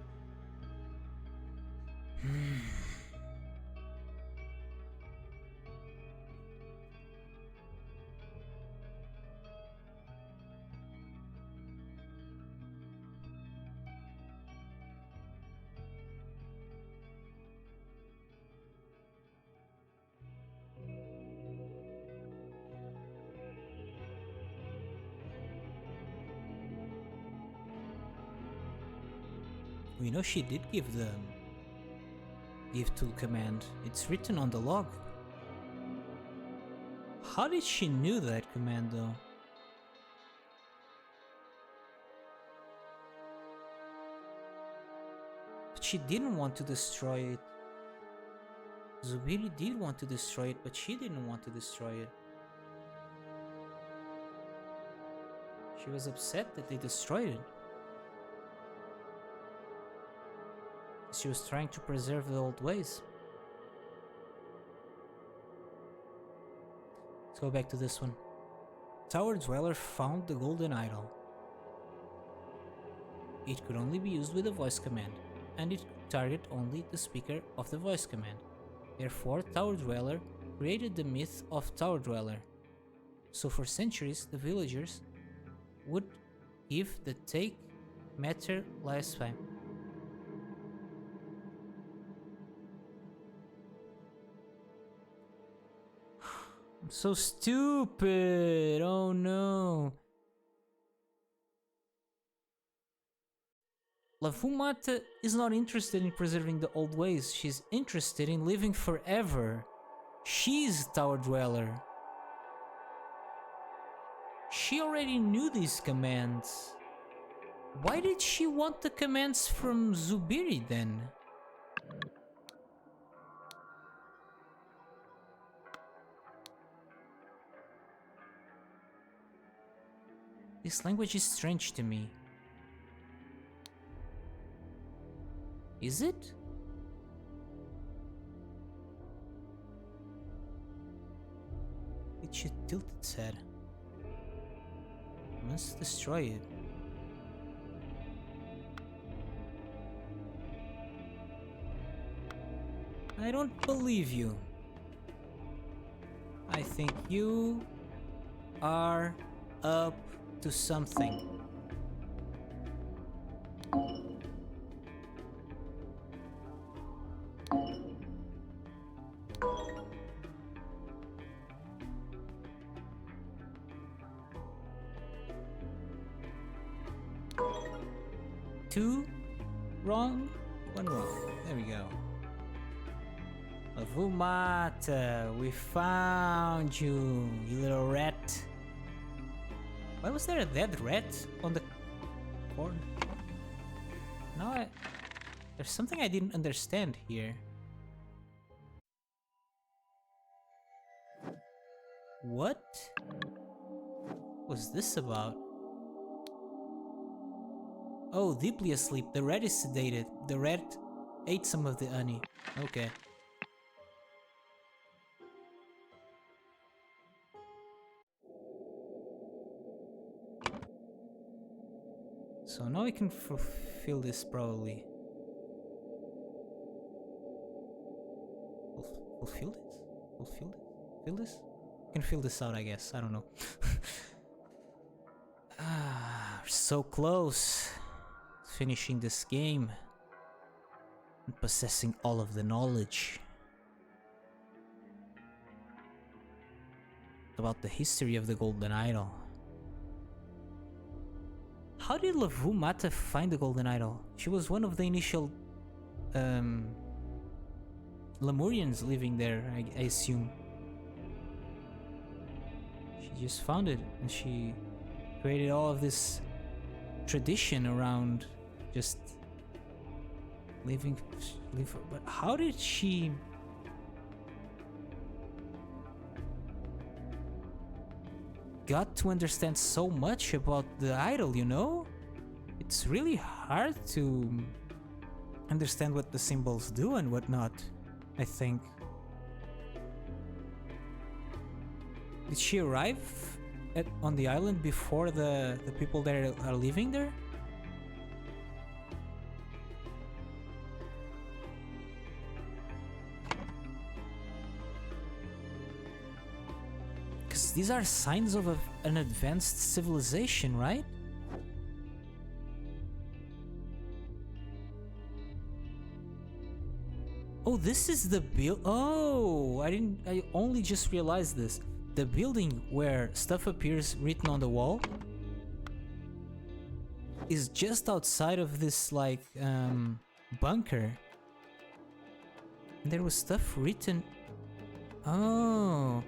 We know she did give the give tool command. It's written on the log. How did she knew that command though? But she didn't want to destroy it. Zubiri did want to destroy it, but she didn't want to destroy it. She was upset that they destroyed it. She was trying to preserve the old ways. Let's go back to this one. Tower Dweller found the golden idol. It could only be used with a voice command, and it could target only the speaker of the voice command. Therefore, Tower Dweller created the myth of Tower Dweller. So for centuries, the villagers would give the take matter lifespan. I'm so stupid. Oh no. Lafumata is not interested in preserving the old ways. She's interested in living forever. She's Tower Dweller. She already knew these commands. Why did she want the commands from Zubiri then? This language is strange to me. Is it? It should tilt its head. Must destroy it. I don't believe you. I think you are up to something. Two wrong, one wrong. There we go. Avumata, we found you, you little rat. Why was there a dead rat on the corner? Now there's something I didn't understand here. What was this about? Oh, deeply asleep. The rat is sedated. The rat ate some of the honey. Okay. So now we can fulfill this probably. Fulfill this? Fulfill it? Fill this? We can fill this out, I guess. I don't know. We're so close. Finishing this game. And possessing all of the knowledge. About the history of the Golden Idol. how did Lavu Mata find the golden idol? She was one of the initial Lemurians living there, I assume. She just found it and she created all of this tradition around just but how did she got to understand so much about the idol, you know? It's really hard to understand what the symbols do and what not, I think. Did she arrive on the island before the people that are living there? Because these are signs of an advanced civilization, right? Oh, this is the oh, I only just realized this. The building where stuff appears written on the wall is just outside of this, like, bunker. And there was stuff written. Oh.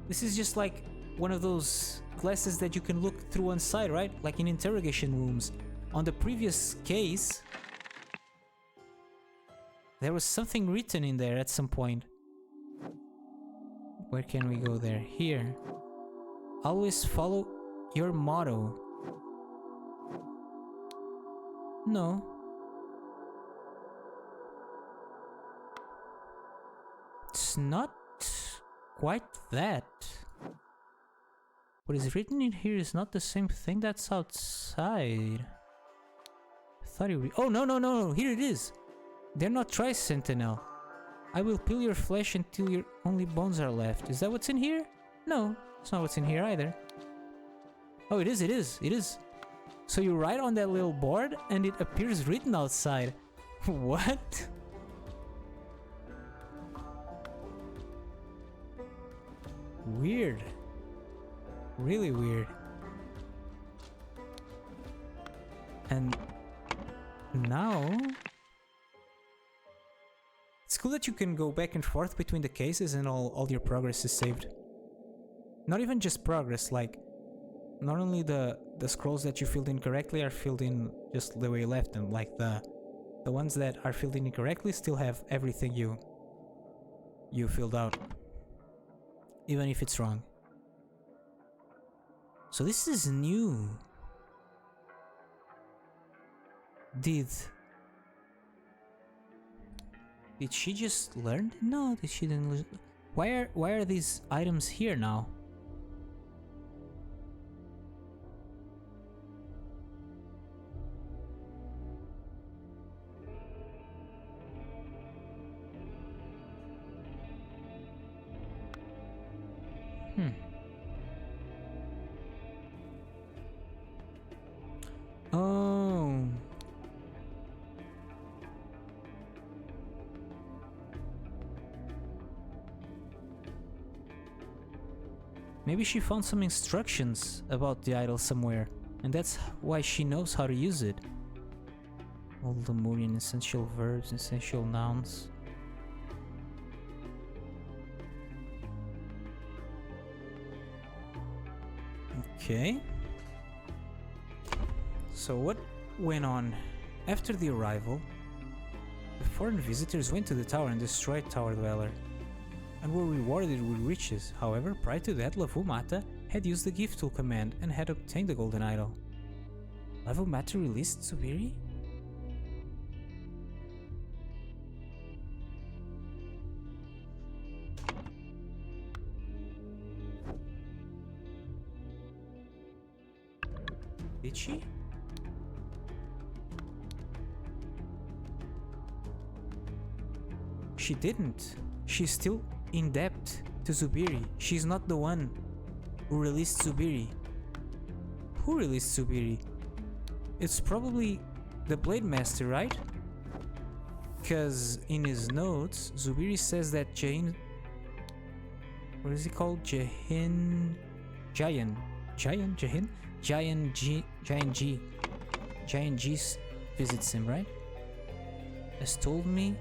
This is just like one of those glasses that you can look through one side, right? Like in interrogation rooms. On the previous case, there was something written in there at some point. Where can we go there? Here. Always follow your motto. No. It's not quite that. What is written in here is not the same thing that's outside. I thought it would... Oh, no, here it is. They're not tri-sentinel. I will peel your flesh until your only bones are left. Is that what's in here? No, it's not what's in here either. Oh, it is. So you write on that little board and it appears written outside. What? Weird. Really weird. And now... It's cool that you can go back and forth between the cases and all your progress is saved. Not even just progress, like... Not only the scrolls that you filled in correctly are filled in just the way you left them, like the ones that are filled in incorrectly still have everything you filled out. Even if it's wrong. So this is new. Did she just learn? No, she didn't. Why are these items here now? Oh. Maybe she found some instructions about the idol somewhere, and that's why she knows how to use it. All Lemurian essential verbs, essential nouns. Okay. So what went on after the arrival? The foreign visitors went to the tower and destroyed Tower Dweller, and were rewarded with riches. However, prior to that, Lavu Mata had used the gift tool command and had obtained the golden idol. Lavu Mata released Zubiri? Did she? She didn't. She's still in debt to Zubiri. She's not the one who released Zubiri. Who released Zubiri? It's probably the Blade Master, right? Because in his notes, Zubiri says that Jain... What is he called? Jayan Giant G visits him, right? Has told me.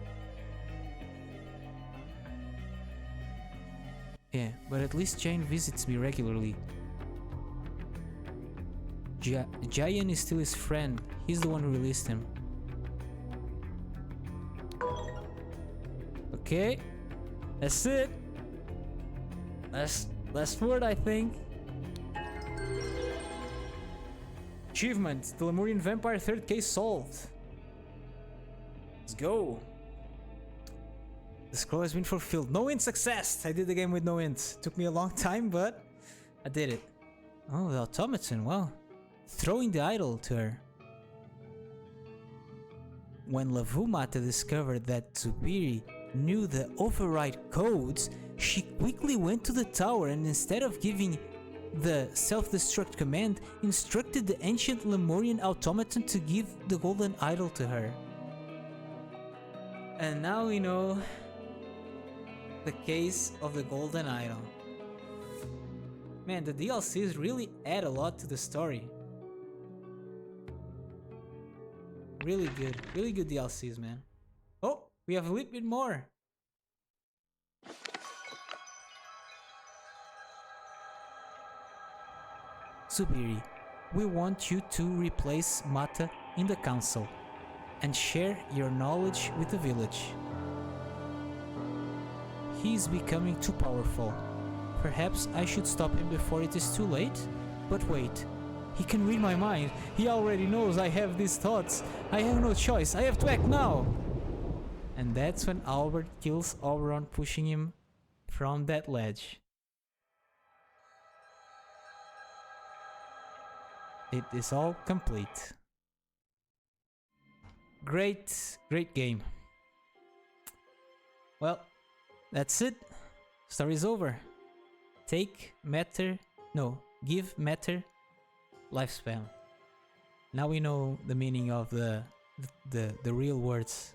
Yeah, but at least Giant visits me regularly. Giant is still his friend. He's the one who released him. Okay, that's it. Last word, I think. Achievement: the Lemurian vampire third case solved. Let's go. The scroll has been fulfilled. No int success. I did the game with no int. Took me a long time, but I did it. Oh, the automaton. Wow. Throwing the idol to her. When Lavumata discovered that Zubiri knew the override codes, she quickly went to the tower and instead of giving the self-destruct command, instructed the ancient Lemurian automaton to give the golden idol to her. And now we know the case of the golden idol. Man, the DLCs really add a lot to the story. Really good DLCs, man. Oh, we have a little bit more. Zubiri, we want you to replace Mata in the council and share your knowledge with the village. He is becoming too powerful. Perhaps I should stop him before it is too late? But wait, he can read my mind. He already knows I have these thoughts. I have no choice. I have to act now. And that's when Albert kills Oberon, pushing him from that ledge. It is all complete. Great game. Well, that's it. Story's over. Give matter lifespan. Now we know the meaning of the real words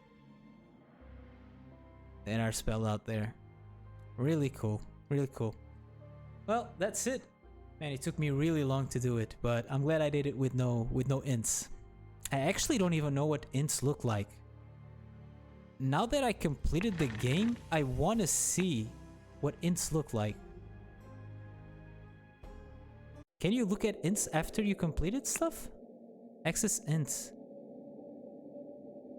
that are spelled out there. Really cool. Well, that's it. Man, it took me really long to do it, but I'm glad I did it with no ints. I actually don't even know what ints look like. Now that I completed the game, I want to see what ints look like. Can you look at ints after you completed stuff? Access ints.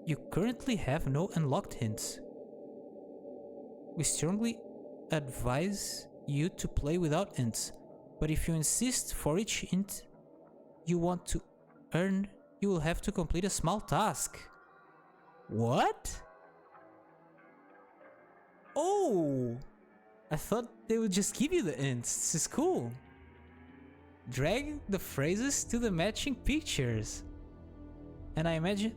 You currently have no unlocked hints. We strongly advise you to play without ints, but if you insist for each int you want to earn, you will have to complete a small task. What? Oh! I thought they would just give you the ints. This is cool. Drag the phrases to the matching pictures. And I imagine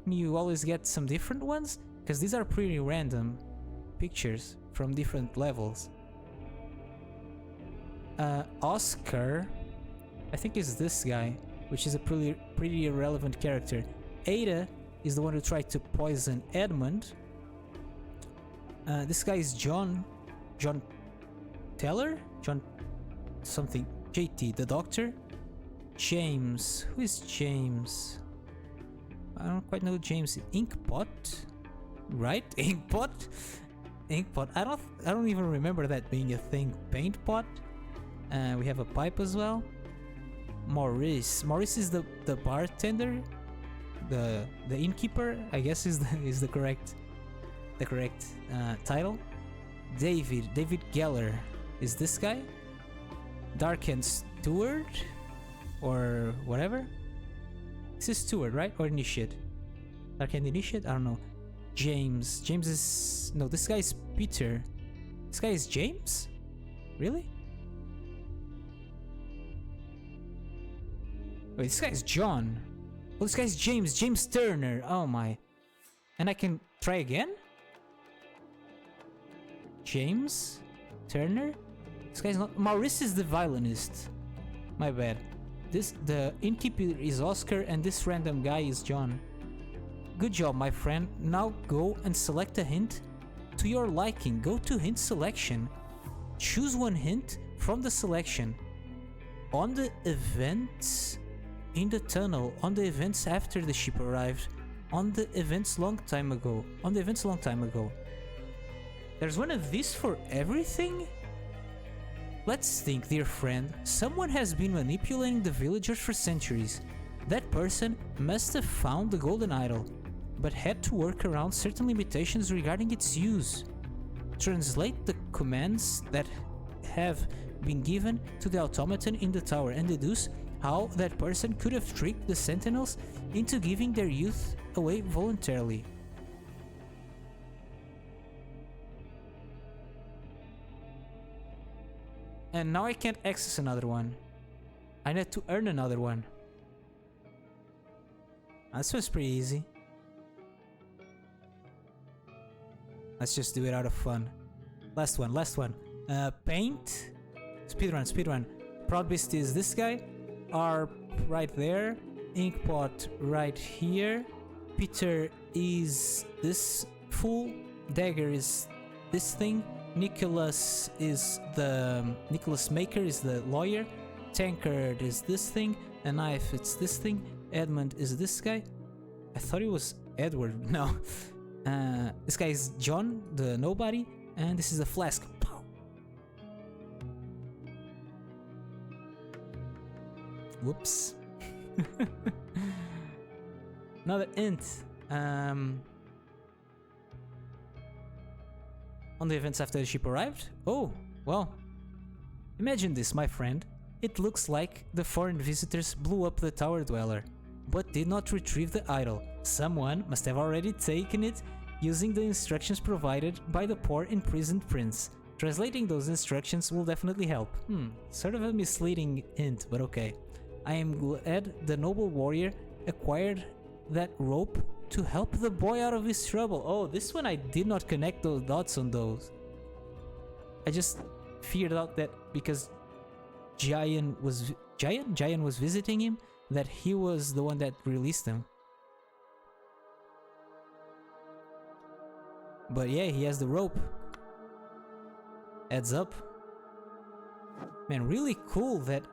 you always get some different ones, because these are pretty random pictures from different levels. Oscar, I think is this guy, which is a pretty irrelevant character. Ada is the one who tried to poison Edmund. This guy is John Teller? John something. JT, the doctor. James. Who is James? I don't quite know James. Inkpot? Right? Inkpot? Inkpot. I don't even remember that being a thing. Paintpot? We have a pipe as well. Maurice. Maurice is the bartender. The innkeeper, I guess is the correct title. David Geller is this guy. Darken Steward or whatever. This is Steward, right? Or Initiate? Darken Initiate? I don't know. James is... No, this guy is Peter. This guy is James? Really? Wait, this guy is John. Oh, this guy is James Turner. Oh my. And I can try again? James Turner? This guy's not... Maurice is the violinist. My bad. The innkeeper is Oscar and this random guy is John. Good job, my friend. Now go and select a hint to your liking. Go to hint selection. Choose one hint from the selection. on the events in the tunnel, on the events after the ship arrived, on the events long time ago, There's one of these for everything? Let's think, dear friend. Someone has been manipulating the villagers for centuries. That person must have found the golden idol, but had to work around certain limitations regarding its use. Translate the commands that have been given to the automaton in the tower and deduce how that person could have tricked the sentinels into giving their youth away voluntarily. And now I can't access another one. I need to earn another one. This was pretty easy. Let's just do it out of fun. Last one. Paint. Speedrun. Proud Beast is this guy. R right there. Inkpot right here. Peter is this fool. Dagger is this thing. Nicholas Maker is the lawyer. Tankard is this thing. A knife, it's this thing. Edmund is this guy. I thought it was Edward. No. This guy is John, the nobody. And this is a flask. Pow. Whoops. Another int. On the events after the ship arrived? Oh, well. Imagine this, my friend. It looks like the foreign visitors blew up the tower dweller, but did not retrieve the idol. Someone must have already taken it using the instructions provided by the poor imprisoned prince. Translating those instructions will definitely help. Sort of a misleading hint, but okay. I am glad the noble warrior acquired that rope to help the boy out of his trouble. Oh, this one I did not connect those dots on those. I just figured out that because Giant was visiting him, that he was the one that released him. But yeah, he has the rope. Adds up. Man, really cool that...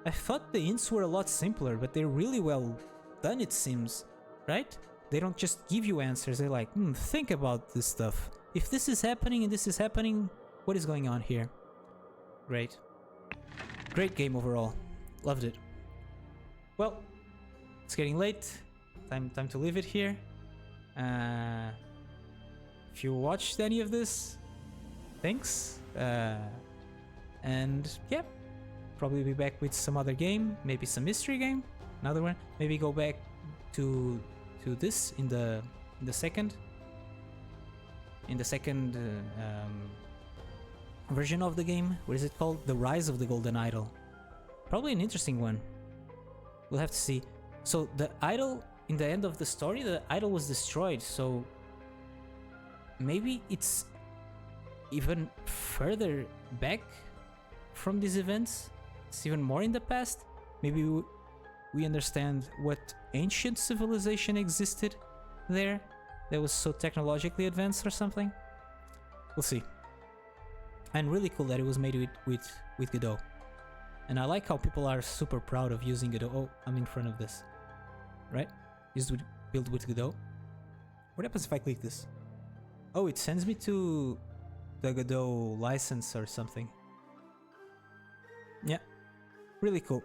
I thought the hints were a lot simpler, but they're really well done, it seems. Right? They don't just give you answers, they're like, think about this stuff. If this is happening and this is happening, what is going on here? Great. Great game overall. Loved it. Well, it's getting late. Time to leave it here. If you watched any of this, thanks. And yeah, probably be back with some other game, maybe some mystery game, another one. Maybe go back to this in the second version of the game. What is it called? The Rise of the Golden Idol. Probably an interesting one. We'll have to see. So the idol, in the end of the story, the idol was destroyed, so maybe it's even further back from these events. It's even more in the past. Maybe we understand what ancient civilization existed there that was so technologically advanced or something. We'll see. And really cool that it was made with Godot. And I like how people are super proud of using Godot. Oh, I'm in front of this. Right? Built with Godot. What happens if I click this? Oh, it sends me to the Godot license or something. Yeah. Really cool.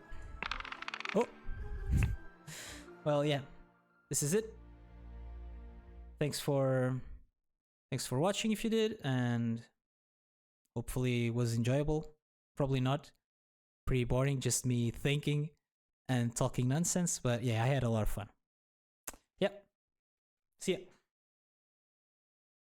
Oh. Well, yeah. This is it. Thanks for watching if you did, and hopefully it was enjoyable. Probably not. Pretty boring, just me thinking and talking nonsense, but yeah, I had a lot of fun.